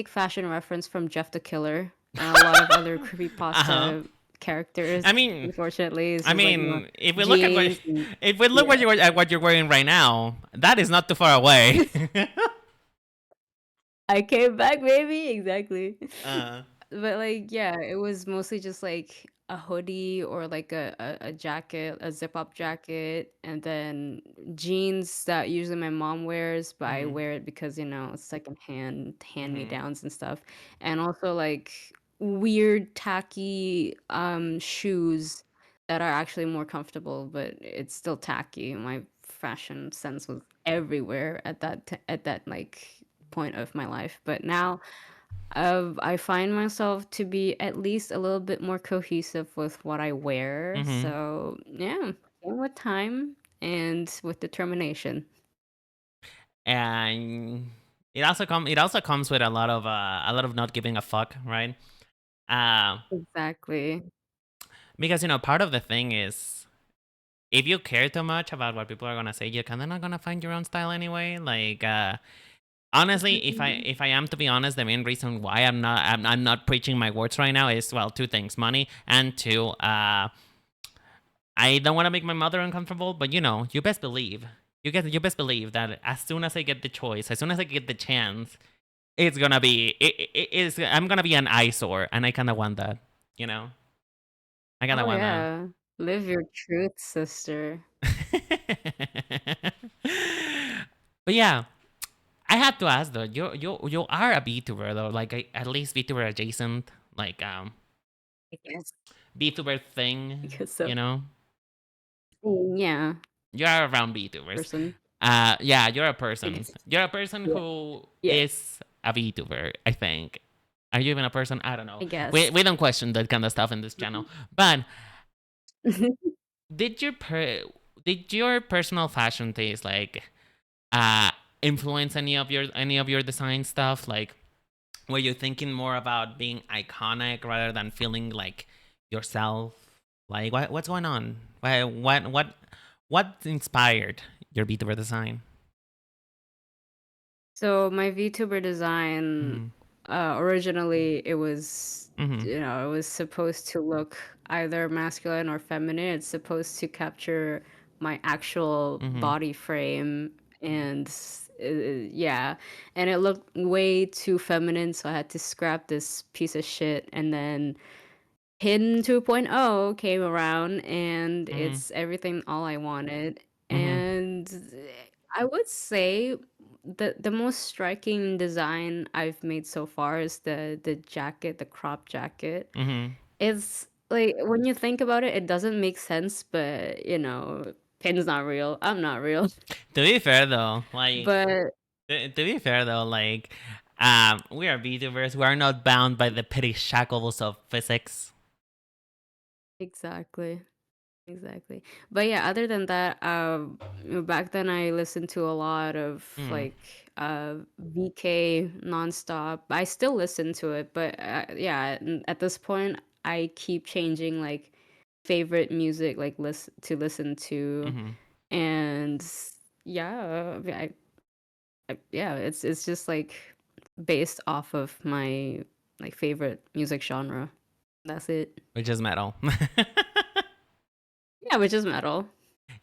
fashion reference from Jeff the Killer and a lot of other Uh-huh. creepypasta I characters. mean, Unfortunately, it's just like if we look at what jeans and if we look yeah. what you're wearing right now, that is not too far away. I came back, baby. Exactly. uh, But like, yeah, it was mostly just like a hoodie or like a jacket, a zip up jacket, and then jeans that usually my mom wears, but I mhm, wear it because, secondhand hand me mhm. downs and stuff. And also like weird tacky shoes that are actually more comfortable, but it's still tacky. My fashion sense was everywhere at that like point of my life. But now I find myself to be at least a little bit more cohesive with what I wear. Mhm. So, yeah, came with time and with determination. And it also comes with a lot of not giving a fuck, right? Uh, Exactly. because part of the thing is if you care too much about what people are gonna say, you're kind of not gonna find your own style anyway. Like, honestly, if I am to be honest, the main reason why I'm not preaching my words right now is, well, two things: money, and two, I don't want to make my mother uncomfortable. But you best believe that as soon as I get the choice, as soon as I get the chance, it's gonna be I'm gonna be an eyesore, and I kind of want that. You know, I kind of Oh, wanna. yeah. Live your truth, sister. But yeah, I had to ask though. You are a VTuber though, like at least VTuber adjacent, like I guess. VTuber I thing. guess so. You know, Yeah, you are around VTubers. person. Yeah, you're a I person. guess. You're a person Yeah. who Yeah, is a VTuber. I think. Are you even a person? I don't know. I We guess. we don't question that kind of stuff in this channel. But did your per did your personal fashion taste like uh influence any of your design stuff? Like, were you thinking more about being iconic rather than feeling like yourself? Like, what's going on? What inspired your VTuber design? So my VTuber design, Mhm. originally it was, Mhm. it was supposed to look either masculine or feminine. It's supposed to capture my actual Mhm. body frame and yeah, and it looked way too feminine, so I had to scrap this piece of shit. And then Hidden 2.0 came around and Mhm. it's everything all I wanted. Mhm. And I would say the most striking design I've made so far is the jacket, the crop jacket. Mhm. It's like when you think about it, it doesn't make sense, but Pin's not real. I'm not real. To be fair though, like But we are VTubers. We are not bound by the petty shackles of physics. exactly. Exactly. But yeah, other than that, back then I listened to a lot of Mm. like VK nonstop. I still listen to it, but yeah, at this point I keep changing like favorite music like listen to, Mhm. and yeah, yeah, it's just like based off of my like favorite music genre. That's it. Which is metal. Yeah, which is metal.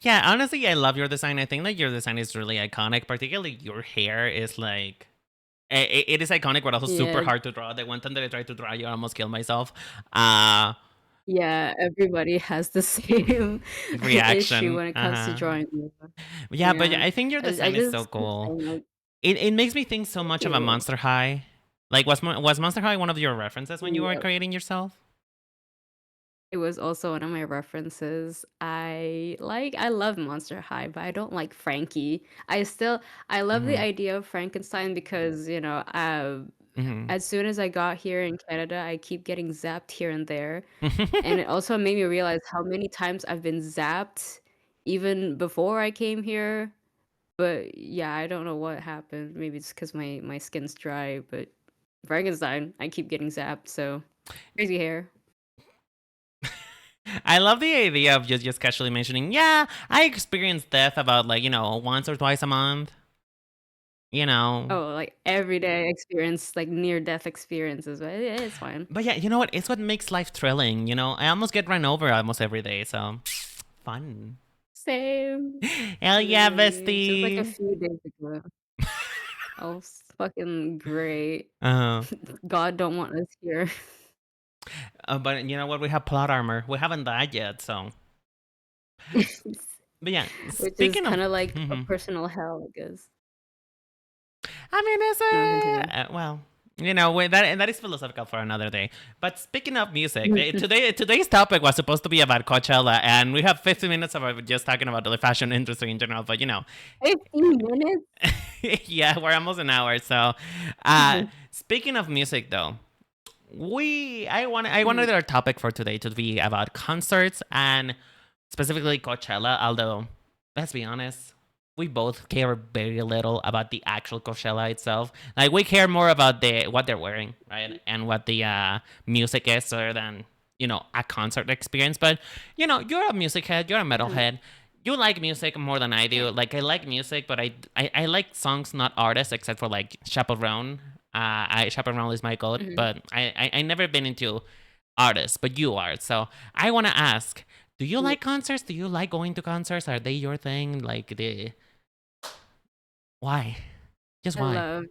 Yeah, honestly, I love your design. I think that your design is really iconic. Particularly your hair is like it is iconic, but also super Yeah. hard to draw. The one time that I tried to draw, you almost killed myself. Uh Yeah, everybody has the same issue Reaction. when it Uh comes to huh. drawing Mira. Yeah, but Yeah. I think your I design is so just keep cool. saying like, It makes me think so thank much of a you. Monster High. Like, was Monster High one of your references when you were Yep. creating yourself? It was also one of my references. I love Monster High, but I don't like Frankie. I love the Mm-hmm. idea of Frankenstein because, Mm-hmm. as soon as I got here in Canada, I keep getting zapped here and there. And it also made me realize how many times I've been zapped even before I came here. But yeah, I don't know what happened. Maybe it's because my skin's dry. But Frankenstein, I keep getting zapped. So crazy hair. I love the idea of just casually mentioning, yeah, I experience death about like once or twice a month. you know. Oh, like everyday experience, like near death experiences, but it's fine. But yeah, you know what? It's what makes life thrilling. You know, I almost get run over almost every day, so fun. Same. Hell yeah, Literally, just like a bestie. few days ago. Oh, fucking great. Uh, God don't want us here. but you know what? We have plot armor. We haven't died yet, so. But yeah, Which is speaking of, kind of like a mhm. personal hell, I guess. I mean, it's No, continue. well, you know, that is philosophical for another day. But speaking of music, today's topic was supposed to be about Coachella, and we have 15 minutes of just talking about the fashion industry in general. But you know, 15 minutes? yeah, we're almost an hour. So, Mhm. speaking of music, though, I wanted our topic for today to be about concerts and specifically Coachella. Although, let's be honest, we both care very little about the actual Coachella itself. Like we care more about the what they're wearing, right, and what the music is, rather than a concert experience. But you're a music head, you're a metal Mhm. head. You like music more than I Yeah. do. Like I like music, but I like songs, not artists, except for like Chaperone. Chaperone is my goat, Mhm. but I never been into artists, but you are. So I want to ask, do you Yeah. like concerts? Do you like going to concerts? Are they your thing? Like the why? Just I why? love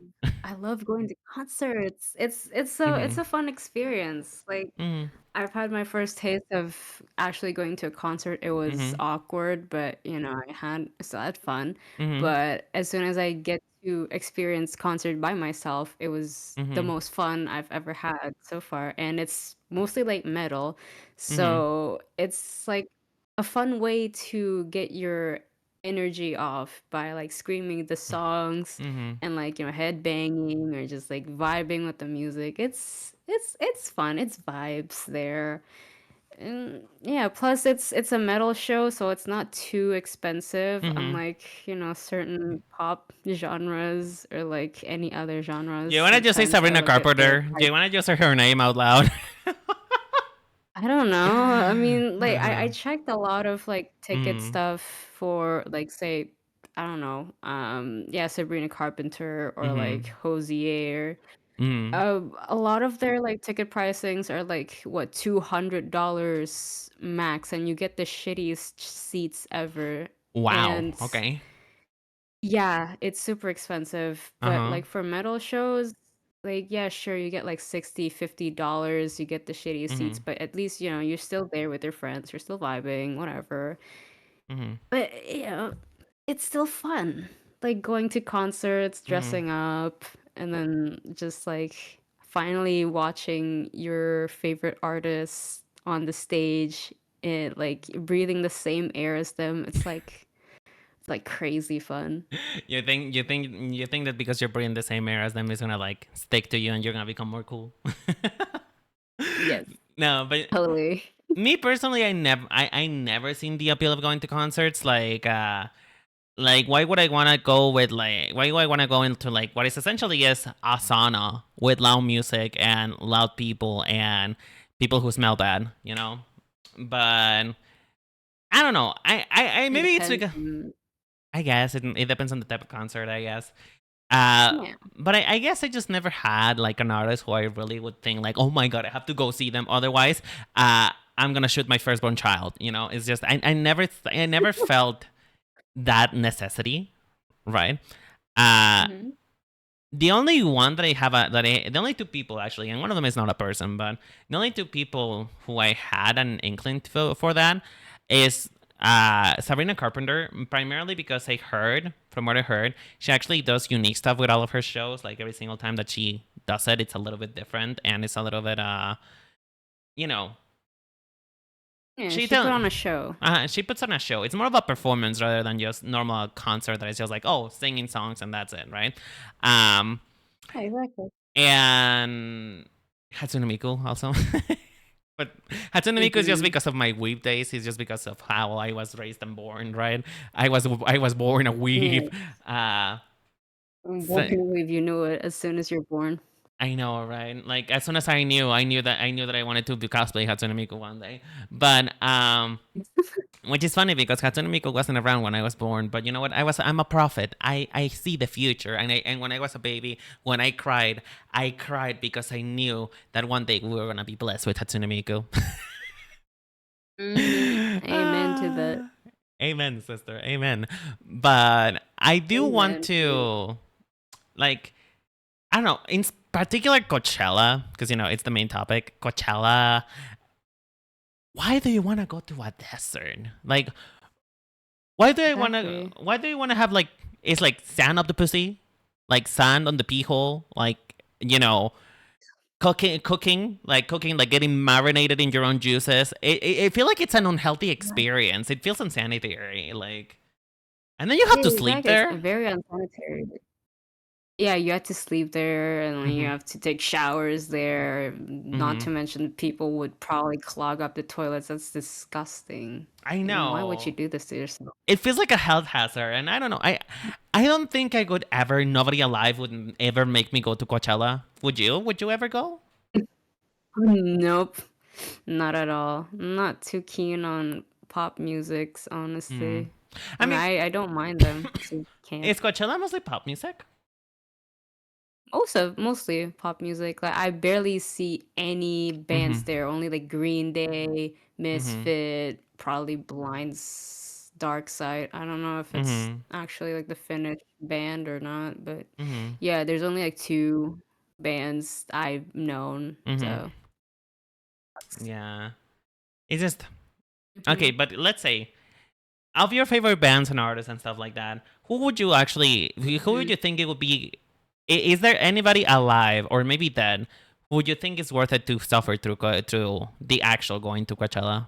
I love going to concerts. It's Mhm. a fun experience. Like Mhm. I've had my first taste of actually going to a concert. It was Mhm. awkward, but I still had fun. Mhm. But as soon as I get to experience concert by myself, it was the Mhm. most fun I've ever had so far. And it's mostly like metal. Mhm. So it's like a fun way to get your energy off by like screaming the songs Mhm. and like head banging or just like vibing with the music. It's fun. It's vibes there. And yeah, plus it's a metal show, so it's not too expensive, Mhm. unlike certain pop genres or like any other Do you genres. want to just say Sometimes are Sabrina a bit more Carpenter? Do you pricey. want to just say her name out loud? I don't know. I mean, like I Uh-huh. checked a lot of like ticket Mhm. stuff for like say I don't know, yeah, Sabrina Carpenter or like Mhm. Hosier. Mhm. A lot of their like ticket pricings are like what $200 max, and you get the shittiest seats ever. Wow. And Okay. yeah, it's super expensive. Uh But huh. like for metal shows, like yeah, sure, you get like 60, $50, you get the shittiest seats, Mhm. but at least you're still there with your friends, you're still vibing, whatever. Mhm. But it's still fun. Like going to concerts, Mhm. dressing up, and then just like finally watching your favorite artists on the stage and like breathing the same air as them. It's like crazy fun. You think that because you're breathing the same air as them is gonna like stick to you and you're gonna become more cool? Yes, No, but totally. me personally, I never seen the appeal of going to concerts. Like why would I want to go with like why do I want to go into like what is essentially is a sauna with loud music and loud people and people who smell bad, you know? But I don't know. I It maybe it's depends because on I guess it depends on the type of concert. I guess. yeah. But I guess I just never had like an artist who I really would think like, oh my god, I have to go see them. Otherwise, I'm gonna shoot my firstborn child. It's just I never felt that necessity, right? Uh, Hmm. the only one that I have the only two people actually, and one of them is not a person, but the only two people who I had an inkling for that is Sabrina Carpenter, primarily because I heard from what I heard, she actually does unique stuff with all of her shows. Like every single time that she does it, it's a little bit different, and it's a little bit you know, Yeah, she she put don't. on a show. She puts on a show. It's more of a performance rather than just normal concert that is just like, oh, singing songs and that's it, right? Um, Yeah, exactly. and Hatsune Miku also. But Hatsune Miku is just Hmm. because of my weeb days. It's just because of how I was raised and born, right? I was born a weeb. Yeah, Uh, born so, if you knew it as soon as you're born. I know, right? Like as soon as I knew that I wanted to do cosplay Hatsune Miku one day. But Which is funny because Hatsune Miku wasn't around when I was born, but you know what? I'm a prophet. I see the future, and when I was a baby, when I cried because I knew that one day we were gonna be blessed with Hatsune Miku. Amen to that. Ah, amen, sister. Amen. But I do want Amen to. to, like, I don't know, in particular Coachella, because it's the main topic. Coachella. Why do you want to go to a desert? Like, why do I want to? Exactly. Why do you want to have like? It's like sand up the pussy, like sand on the pee hole, like cooking, like getting marinated in your own juices. I feel like it's an unhealthy experience. It feels unsanitary, like, and then you have Yeah, to sleep exactly. It's there. very unsanitary. Yeah, you have to sleep there and then you Mm-hmm. have to take showers there. Not Mm-hmm. to mention people would probably clog up the toilets. That's disgusting. I Like, why would you know. do this to yourself? It feels like a health hazard, and I don't know. I don't think I would ever. Nobody alive would ever make me go to Coachella. Would you? Would you ever go? Nope, not at all. I'm not too keen on pop musics, Mm. honestly. I I mean, mean, I don't mind them, so can't. is Coachella mostly pop music? Mostly pop music. Like I barely see any Mm-hmm. bands there. Only like Green Day, Mm-hmm. Misfit, probably Blind's Dark Side. I don't know if it's Mm-hmm. actually like the Finnish band or not, but Mm-hmm. yeah, there's only like two bands I've known. Mm-hmm. So that's Yeah. It's just okay, Mhm. but let's say of your favorite bands and artists and stuff like that, who would you actually? Who would Mhm. you think it would be? Is there anybody alive or maybe dead? Who would you think is worth it to suffer through the actual going to Coachella?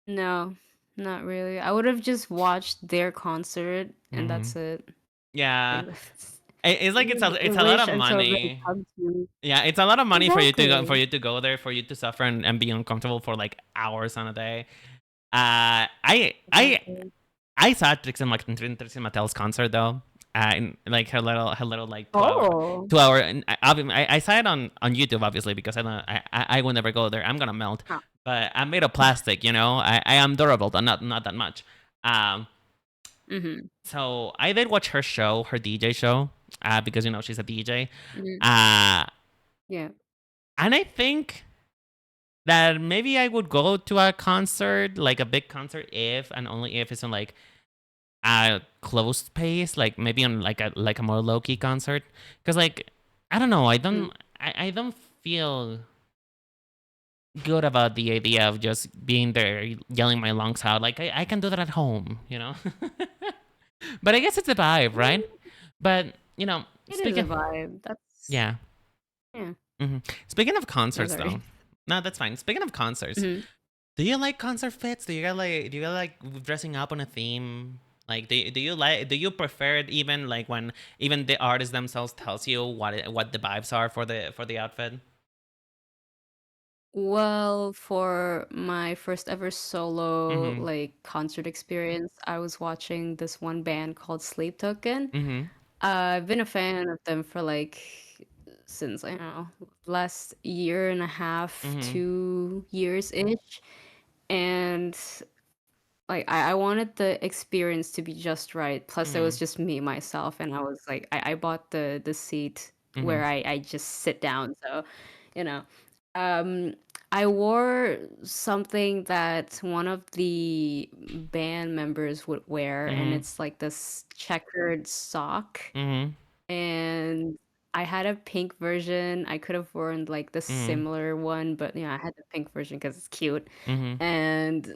No, not really. I would have just watched their concert and Mm-hmm. that's it. Yeah, Like that's it's like you it's a lot wish of until they money. come to you. Yeah, it's a lot of money for you to go Exactly. for you to suffer and be uncomfortable for like hours on a day. Exactly. I saw Trixie Mattel's concert though. In, like her little like Oh. 2 hour, and I saw it on YouTube obviously because I don't I will never go there. I'm gonna melt, Huh. but I'm made of plastic. I am durable, but not that much. Um, Mhm. so I did watch her show, her DJ show, because she's a DJ. Mhm. Uh, Yeah. and I think that maybe I would go to a concert, like a big concert, if and only if it's on like a closed space, like maybe on like a more low key concert. Because like I don't know, Mhm. I don't feel good about the idea of just being there yelling my lungs out. Like I can do that at home. But I guess it's a vibe, right? Mm, But it is a speaking, vibe. That's yeah. yeah. Speaking of No, concerts, though, sorry. no, that's fine. Speaking of concerts, Mhm. do you like concert fits? Do you like dressing up on a theme? Like do you prefer it even like when even the artist themselves tells you what the vibes are for the outfit? Well, for my first ever solo Mhm. like concert experience, I was watching this one band called Sleep Token. Mhm. I've been a fan of them for like since I don't know last year and a half, Mhm. 2 years ish, and like I wanted the experience to be just right. Plus, it was Mhm. just me myself, and I was like, I bought the seat Mhm. where I just sit down. So, you know, um, I wore something that one of the band members would wear, and Mhm. it's like this checkered sock, Mhm. and I had a pink version. I could have worn like the Mhm. similar one, but I had the pink version because it's cute, Mhm. and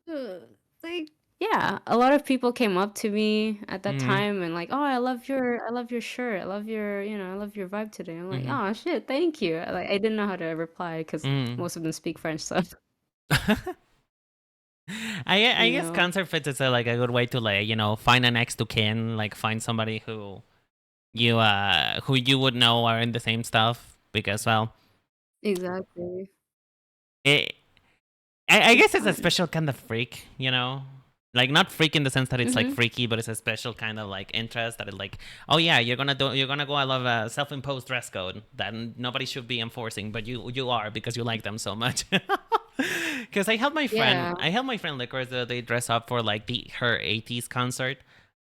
uh, like yeah, a lot of people came up to me at that Mhm. time and like, "Oh, I love your shirt. I love your, I love your vibe today." I'm like, Mhm. "Oh, shit, thank you." Like I didn't know how to reply cuz Mhm. most of them speak French, so I you guess know. concert fits is like a good way to like find an next to kin, like find somebody who you would know are in the same stuff because well Exactly. it I It's guess it's a fun. special kind of freak. Like not freak in the sense that it's like Mhm. freaky, but it's a special kind of like interest that it's like, oh yeah, you're gonna go. I love a self-imposed dress code that nobody should be enforcing, but you are because you like them so much. Because Yeah. I helped my friend Liquor that they dress up for like the her 80s concert.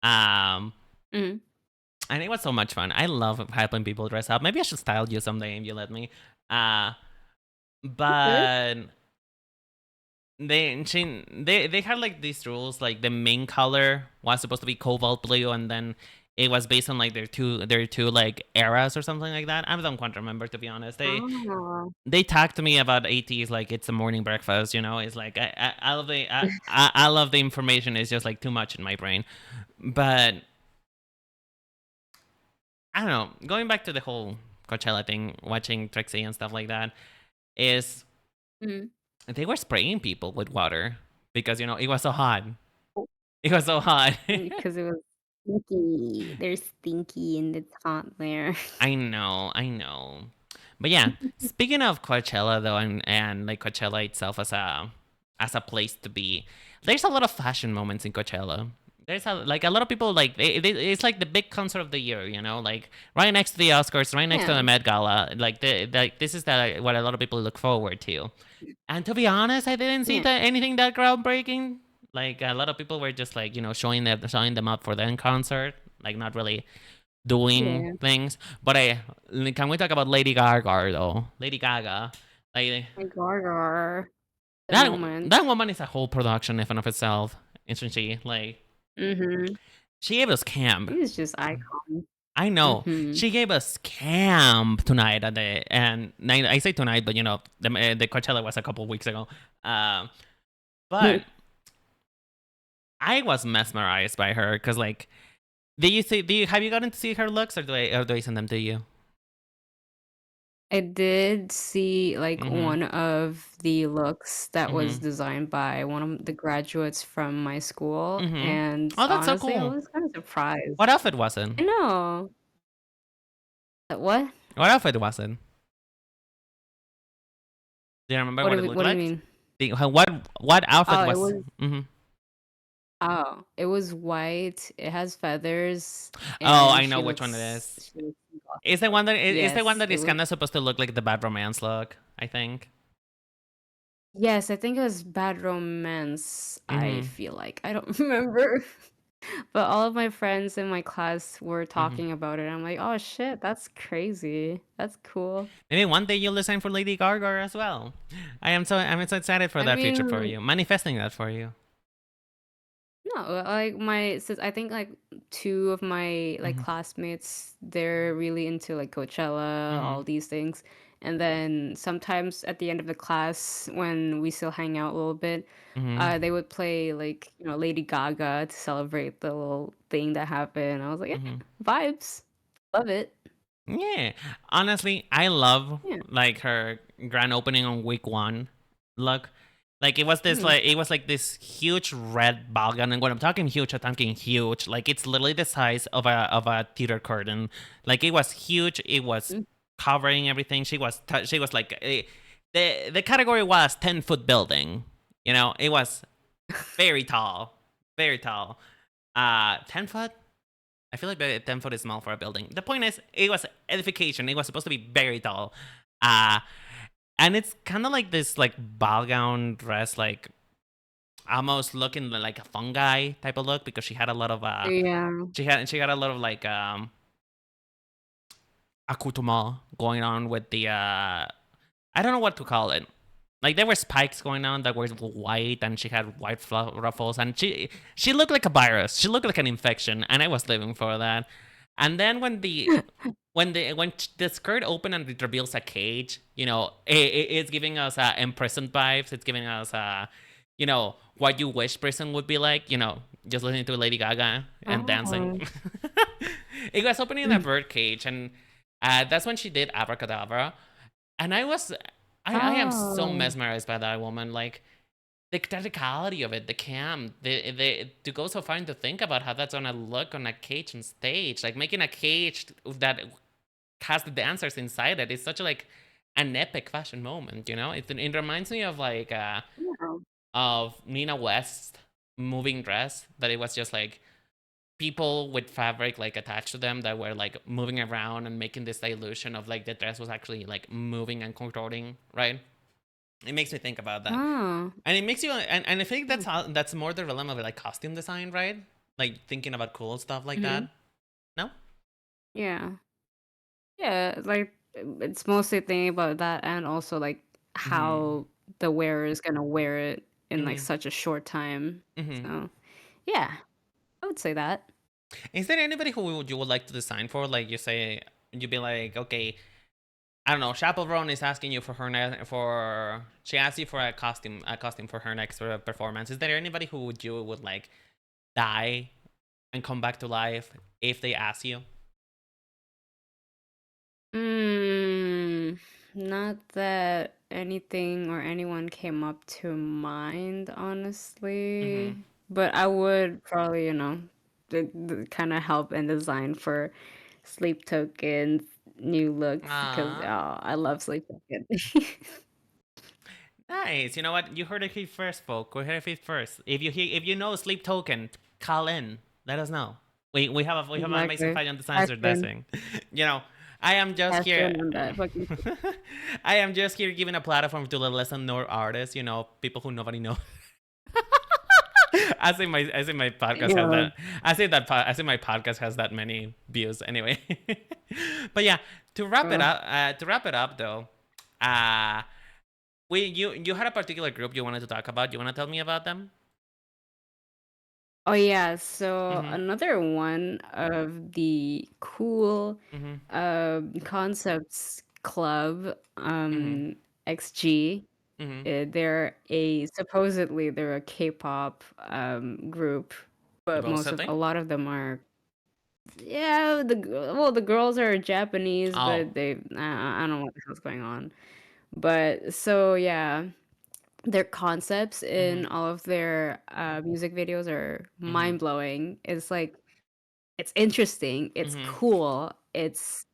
Um, Mhm. and it was so much fun. I love helping people dress up. Maybe I should style you someday if you let me. Uh, Good. but they had like these rules. Like the main color was supposed to be cobalt blue, and then it was based on like their two like eras or something like that. I don't quite remember, to be honest. Oh. They talk to me about 80s like it's a morning breakfast. It's like I love the information. It's just like too much in my brain. But I don't know. Going back to the whole Coachella thing, watching Trixie and stuff like that, is Mhm. they were spraying people with water because it was so hot. It was so hot. Because it was stinky. They're stinky and it's hot there. I know, I know. But yeah, speaking of Coachella though, and like Coachella itself as a place to be, there's a lot of fashion moments in Coachella. There's like a lot of people like it's like the big concert of the year, like right next to the Oscars, right next to Yeah. the Met Gala. Like this is what a lot of people look forward to. And to be honest, I didn't see Yeah. anything that groundbreaking. Like a lot of people were just like showing them up for the concert, like not really doing Yeah. things. But can we talk about Lady Gaga though? Lady Gaga, like My gargar. The that moment. that woman is a whole production in and of itself, isn't she? Like Mhm. she gave us camp. She's just icon. I know Mhm. she gave us camp tonight at and I say tonight, but the Coachella was a couple weeks ago. But I was mesmerized by her because like, have you gotten to see her looks, or do I send them to you? I did see like Mm-hmm. one of the looks that was Mm-hmm. designed by one of the graduates from my school, Mm-hmm. and Oh, that's so honestly, I cool. was kind of What surprised. outfit was it? I know. What? What outfit was it? Do you remember what it looked What do you like? mean? What outfit Oh, it was? was Mm-hmm. it was white. It has feathers, Oh, and I know which one it is. she looks Is the glossy. one that is the one Yes, that it is was. kind of supposed to look like the Bad Romance look? I think. Yes, I think it was Bad Romance. I Mm-hmm. feel like I don't remember. But all of my friends in my class were Mm-hmm. talking about it. I'm like, oh shit, that's crazy. That's cool. Maybe one day you'll listen for Lady Gaga as well. I'm so excited for I that future for mean, you. Manifesting that for you. no, like my sis, I think like two of my like Mm-hmm. classmates, they're really into like Coachella, Mm-hmm. all these things. And then sometimes at the end of the class, when we still hang out a little bit, Mm-hmm. they would play like, Lady Gaga to celebrate the little thing that happened. I was like, Mm-hmm. yeah, vibes. Love it. Yeah, honestly, I love Yeah. like her grand opening on week one look. Like Mhm. it was like this huge red ball gown, and when I'm talking huge. Like it's literally the size of a theater curtain. Like it was huge. It was Mm. covering everything. She was like the category was 10-foot building. It was very tall, very tall. 10 foot. I feel like the 10 foot is small for a building. The point is, it was edification. It was supposed to be very tall. Uh, and it's kind of like this like ball gown dress, like almost looking like a fungi type of look because she had a lot of Yeah. she had a lot of like accoutrement going on with the I don't know what to call it. Like there were spikes going on that were white, and she had white ruffles, and she looked like a virus. She looked like an infection, and I was living for that. And then when the skirt opened and it reveals a cage, it's giving us imprisoned vibes. It's giving us what you wish prison would be like. Just listening to Lady Gaga and dancing. Oh. It was opening in a bird cage, and that's when she did Abracadabra, and I am so Oh. mesmerized by that woman. Like the technicality of it, the cam, to go so far and to think about how that's gonna look on a cage on stage, like making a cage that has the dancers inside it. It's such a like an epic fashion moment. It reminds me of like Yeah. of Nina West's moving dress. That it was just like people with fabric like attached to them that were like moving around and making this illusion of like the dress was actually like moving and contorting, right? It makes me think about that. Oh. And it makes you, and I think that's more the realm of like costume design, right? Like thinking about cool stuff like Mm-hmm. that. No. Yeah. Yeah, like it's mostly thinking about that and also like Mm-hmm. how the wearer is gonna wear it in like Mm-hmm. such a short time. Mm-hmm. So yeah, I would say that. Is there anybody who you would like to design for? Like you say, you'd be like, okay, I don't know. Chaperone is asking you for for she asked you for a costume for her next performance. Is there anybody who you would like die and come back to life if they ask you? Mm, not that anything or anyone came up to mind, Mm-hmm. honestly. But I would probably, kind of help and design for Sleep Token's new looks because Ah, I love Sleep Token. nice. You know what? You heard it here first, folks. We heard it first. If you know Sleep Token, call in. Let us know. We have an amazing Exactly. fashion Cash designer in, dancing. You know, I am just cash here. in on that fucking. I am just here giving a platform to the lesser known artists. You know, people who nobody knows. I say my podcast has Yeah. that. I say my podcast has that many views anyway. But yeah, Uh, to wrap it up though, uh, you had a particular group you wanted to talk about. You want to tell me about them? Oh yeah, so Mm-hmm. another one of the cool Mm-hmm. concepts club Mm-hmm. XG. Mm-hmm. They're a supposedly they're a K-pop group, but a Supposedly. lot of them are yeah, the girls are Japanese, Oh. but I don't know what the hell's going on. But so yeah, their concepts Mm-hmm. in all of their music videos are Mm-hmm. mind blowing. It's like it's interesting, it's Mm-hmm. cool, it's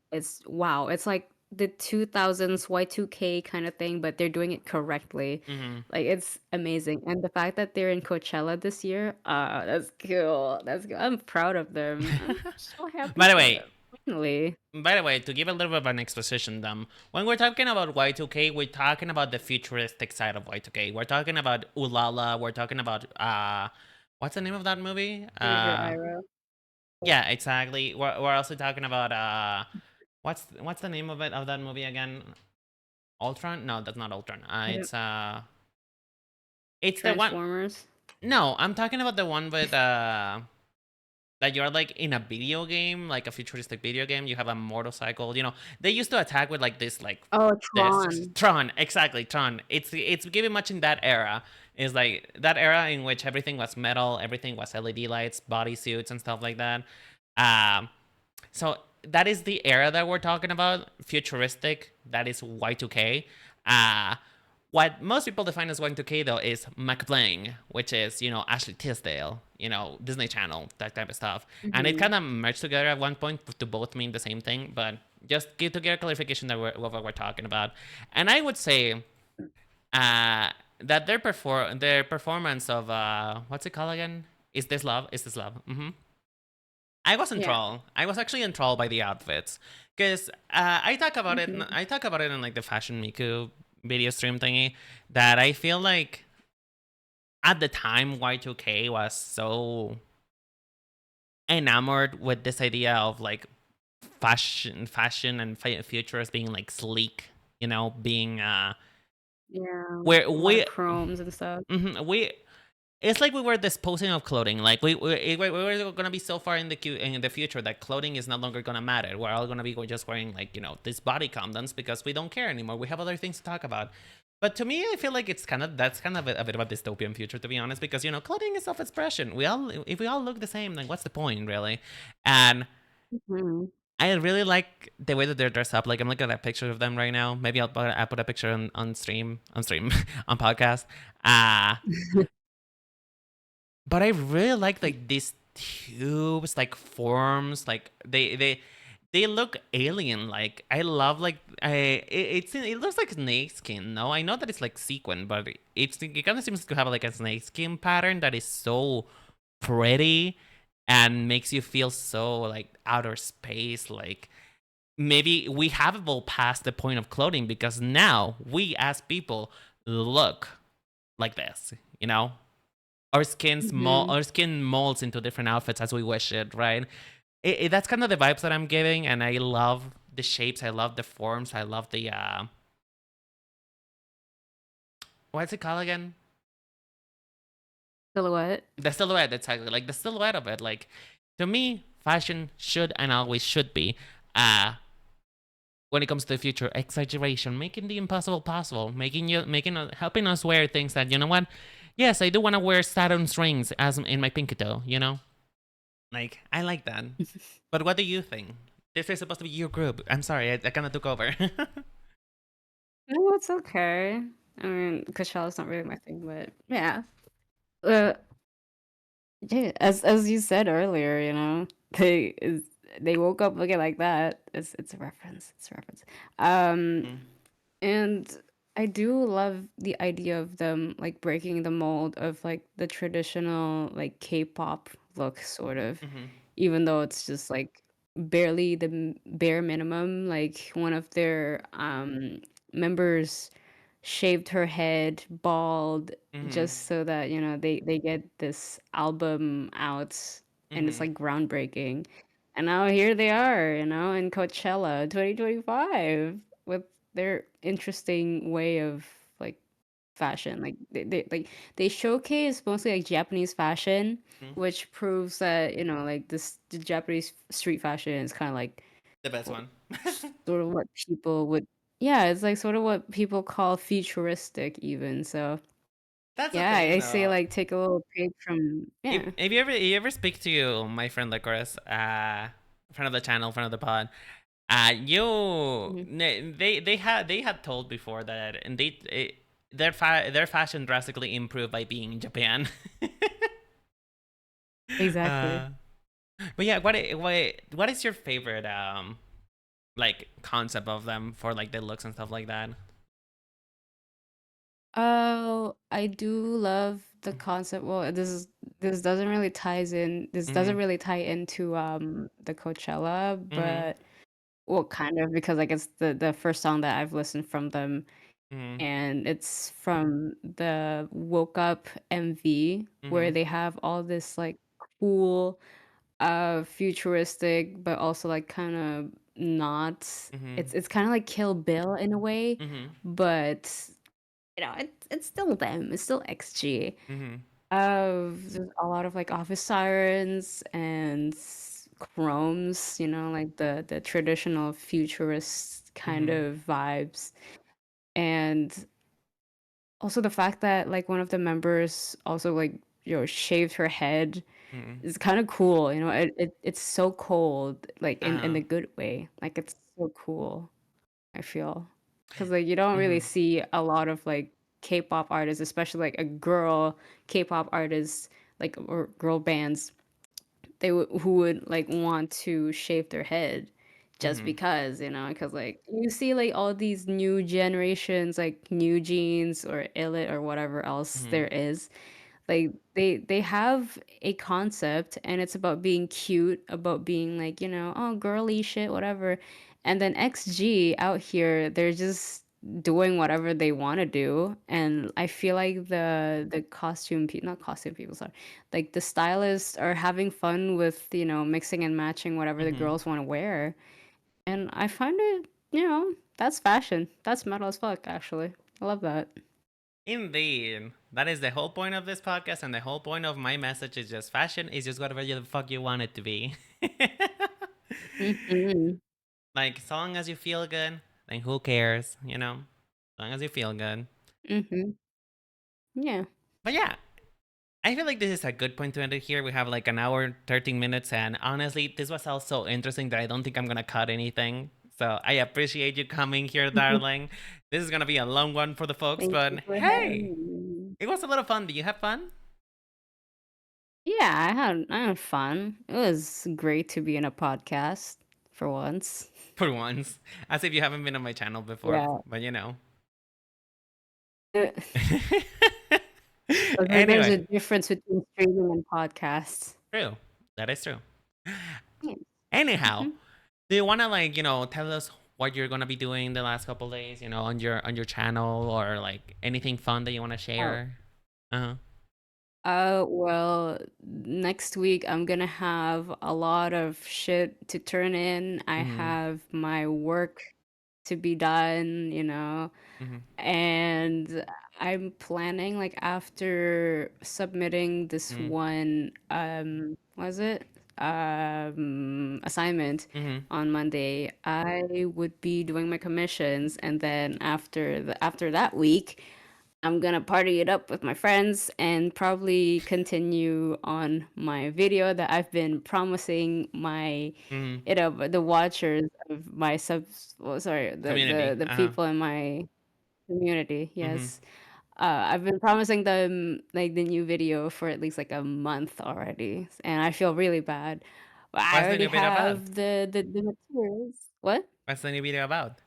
wow. It's like the 2000s Y2K kind of thing, but they're doing it correctly. Mm-hmm. Like it's amazing. And the fact that they're in Coachella this year, that's cool. That's cool. I'm proud of them. I'm so happy By the for way, them. Finally. to give a little bit of an exposition, when we're talking about Y2K, we're talking about the futuristic side of Y2K. We're talking about Ulala. We're talking about what's the name of that movie? Here's your Ira. Yeah, exactly. We're also talking about what's the name of that movie again? Ultron? No, that's not Ultron. I don't It's the one. Transformers. No, I'm talking about the one with that you're like in a video game, like a futuristic video game. You have a motorcycle. You know, they used to attack with like Oh, this Tron. Tron. Exactly, Tron. It's given much in that era. Is like that era in which everything was metal, everything was LED lights, bodysuits, and stuff like that. Um, so that is the era that we're talking about, futuristic. That is Y2K. Uh, what most people define as Y2K though is McBling, which is Ashley Tisdale, Disney Channel, that type of stuff, and it Hmm. kind of merged together at one point to both mean the same thing. But just give to get a clarification that what we're talking about, and I would say that their performance of what's it called again? Is this love? Is this love? I was Yeah. enthralled. I was actually enthralled by the outfits because I talk about it. Hmm. I talk about it in like the Fashion Miku video stream thingy. That I feel like at the time Y2K was so enamored with this idea of like fashion and future as being like sleek. Being Yeah. where A lot of chromes and stuff. we it's like we were disposing of clothing. Like we were gonna be so far in the future that clothing is no longer gonna matter. We're all gonna be just wearing like these body condoms because we don't care anymore. We have other things to talk about. But to me, I feel like that's kind of a bit of a dystopian future, to be honest, because clothing is self-expression. If we all look the same, then what's the point, really? And Mhm. I really like the way that they're dressed up. Like I'm looking at a picture of them right now. Maybe I'll put a picture on stream on podcast. Uh but I really like these tubes, like forms, like they look alien. Like I love like it looks like snake skin. No, I know that it's like sequin, but it kind of seems to have like a snake skin pattern that is so pretty and makes you feel so like outer space. Like maybe we have evolved past the point of clothing because now we as people look like this, you know? Mm-hmm. Our skin molds into different outfits as we wish it, right? That's kind of the vibes that I'm getting, and I love the shapes, I love the forms, I love the what's it called again? Silhouette. The silhouette, exactly. Like the silhouette of it. Like to me, fashion should and always should be uh when it comes to the future, exaggeration, making the impossible possible, helping us wear things that, you know what? Yes, I do want to wear Saturn's rings as in my pinky toe, you know? Like, I like that. But what do you think? This is supposed to be your group. I'm sorry, I kind of took over. No, it's okay. I mean, Coachella's not really my thing, but yeah. Uh, yeah, as you said earlier, they woke up looking like that. It's a reference. It's a reference. Um, Mm-hmm. and I do love the idea of them like breaking the mold of like the traditional like K-pop look, sort of, Mm-hmm. even though it's just like barely the bare minimum. Like one of their members shaved her head bald Mm-hmm. just so that they get this album out, and it's Mm-hmm. like groundbreaking. And now here they are, in Coachella 2025 with their interesting way of like fashion. Like they showcase mostly like Japanese fashion, Mm-hmm. which proves that like the Japanese street fashion is kind of like The best one. sort of what people would, yeah, it's like sort of what people call futuristic even. So That's the yeah, thing, I say though. like take a little page from, yeah. If you ever speak to my friend Licorice, friend of the channel, friend of the pod, Mhm. they had told before that and their fashion drastically improved by being in Japan. Exactly. uh, but yeah, what is your favorite like concept of them for like the looks and stuff like that? Oh, I do love the concept. Well, this doesn't Mhm. really tie into the Coachella, Mhm. but well, kind of, because like it's the first song that I've listened from them, Mhm. and it's from the Woke Up MV, where Mhm. they have all this like cool futuristic but also like kind of not, Mhm. it's kind of like Kill Bill in a way, Mhm. but it's still them, it's still XG. Mhm. There's a lot of like office sirens and chromes, like the traditional futurist kind Mhm. of vibes. And also the fact that like one of the members also like shaved her head Mhm. is kind of cool. It's so cold, like in Uh. the good way. Like it's so cool, I feel. Because like you don't really Mhm. see a lot of like K-pop artists, especially like a girl K-pop artist, like, or girl bands, who would like want to shave their head just Mhm. because, because like you see like all these new generations, like New Jeans or Illit or whatever else Mhm. there is. Like they have a concept, and it's about being cute, about being like, oh, girly shit, whatever. And then XG out here, they're just doing whatever they want to do. And I feel like the costume people, not costume people, sorry, like the stylists are having fun with, mixing and matching whatever the Mhm. girls want to wear. And I find it, that's fashion. That's metal as fuck, actually. I love that. Indeed. That is the whole point of this podcast, and the whole point of my message is just fashion is just whatever the fuck you want it to be. Hmm. Like, as long as you feel good, then who cares, you know? As long as you feel good. Hmm. Yeah. But yeah, I feel like this is a good point to end it here. We have like an hour, 13 minutes, and honestly, this was all so interesting that I don't think I'm gonna cut anything. So I appreciate you coming here, darling. This is gonna be a long one for the folks, Thank but you for hey, having me. it was a lot of fun. Did you have fun? Yeah, I had fun. It was great to be in a podcast for once. For once. As if you haven't been on my channel before, Yeah. but you know. I was like, there's Anyway, a difference between streaming and podcasts. true. That is true. Yeah. Anyhow, Hmm. do you want to, like, tell us what you're gonna be doing the last couple days, on your channel, or like anything fun that you want to Oh. share? Uh-huh. Well, next week I'm gonna have a lot of shit to turn in. I Mm-hmm. have my work to be done, Mm-hmm. and I'm planning like after submitting this Mm-hmm. one was it? Assignment Mm-hmm. on Monday, I would be doing my commissions, and then after that week, I'm gonna party it up with my friends and probably continue on my video that I've been promising my, Mm-hmm. the watchers of my subs, oh, sorry, Community. the Uh-huh. people in my community. Mm-hmm. Yes, I've been promising them like the new video for at least like a month already, and I feel really bad. But I What's the already new video about? have the materials. What? What's the new video about?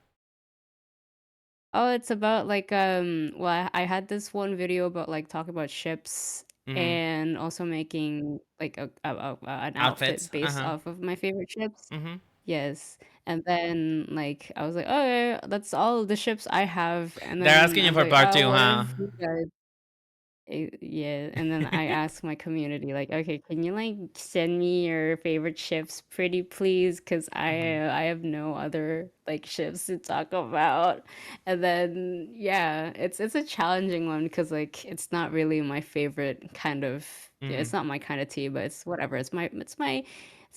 Oh, it's about like well, I had this one video about like talking about ships Mm-hmm. and also making like an Outfits. outfit based Uh-huh. off of my favorite ships. Mm-hmm. Yes. And then like I was like, "Okay, that's all the ships I have." And They're then asking I you was for like, part "Oh, two, what huh? if you guys?" Yeah, and then I asked my community like, "Okay, can you like send me your favorite ships pretty please? Because Mm-hmm. I have no other like ships to talk about." And then yeah, it's a challenging one because like it's not really my favorite kind of, yeah, Mm-hmm. it's not my kind of tea, but it's whatever. It's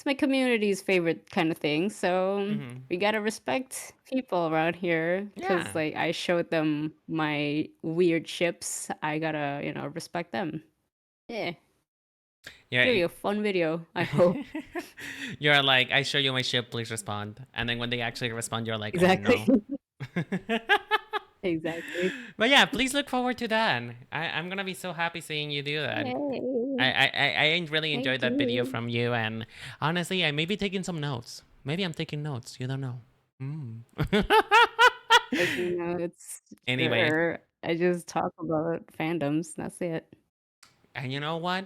my community's favorite kind of thing. So Mm-hmm. we gotta respect people around here because Yeah. like I showed them my weird ships. I gotta, respect them. Yeah, Yeah. give you a fun video, I hope. You're like, I show you my ship, please respond. And then when they actually respond, you're like, Exactly. no. Exactly. But yeah, please look forward to that. I'm gonna be so happy seeing you do that. Yay. I really enjoyed Thank that video you. from you, and honestly, I may be taking some notes. Maybe I'm taking notes. You don't know. Mm. Taking notes, Anyways, sure. I just talk about fandoms. That's it. and you know what?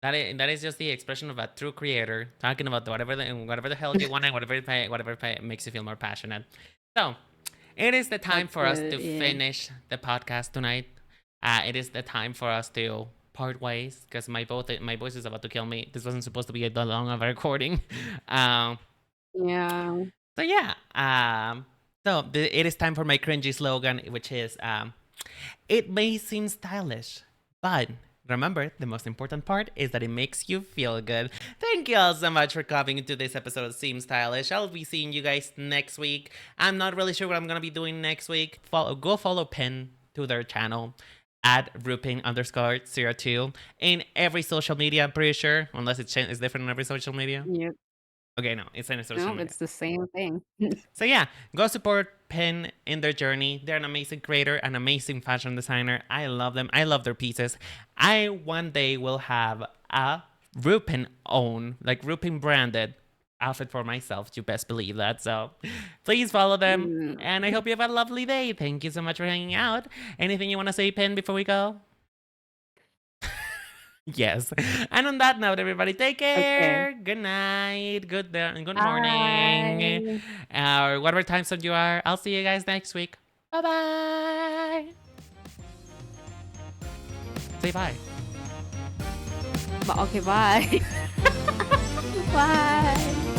That is just the expression of a true creator talking about whatever the hell you want and whatever makes you feel more passionate. So it is the time That's for us it. to Yeah. finish the podcast tonight. It is the time for us to part ways because my voice is about to kill me. This wasn't supposed to be that long of a recording. Um, Yeah. so yeah. It is time for my cringy slogan, which is it may seem stylish, but remember, the most important part is that it makes you feel good. Thank you all so much for coming into this episode of Seem Stylish. I'll be seeing you guys next week. I'm not really sure what I'm gonna be doing next week. Go follow Pin to their channel at Rupin_02 in every social media. I'm pretty sure, unless it's different on every social media. Yep. Okay, no, it's in a social No, media. it's the same thing. So yeah, go support Pin in their journey. They're an amazing creator, an amazing fashion designer. I love them. I love their pieces. I one day will have a Rupin own, like Rupin branded outfit for myself. You best believe that. So please follow them. Mm. And I hope you have a lovely day. Thank you so much for hanging out. Anything you want to say, Pin, before we go? Yes. And on that note, everybody, take Okay. care. Good night. Good morning. Bye. Or whatever time zone you are. I'll see you guys next week. Bye bye. Say bye. Okay, bye. Bye.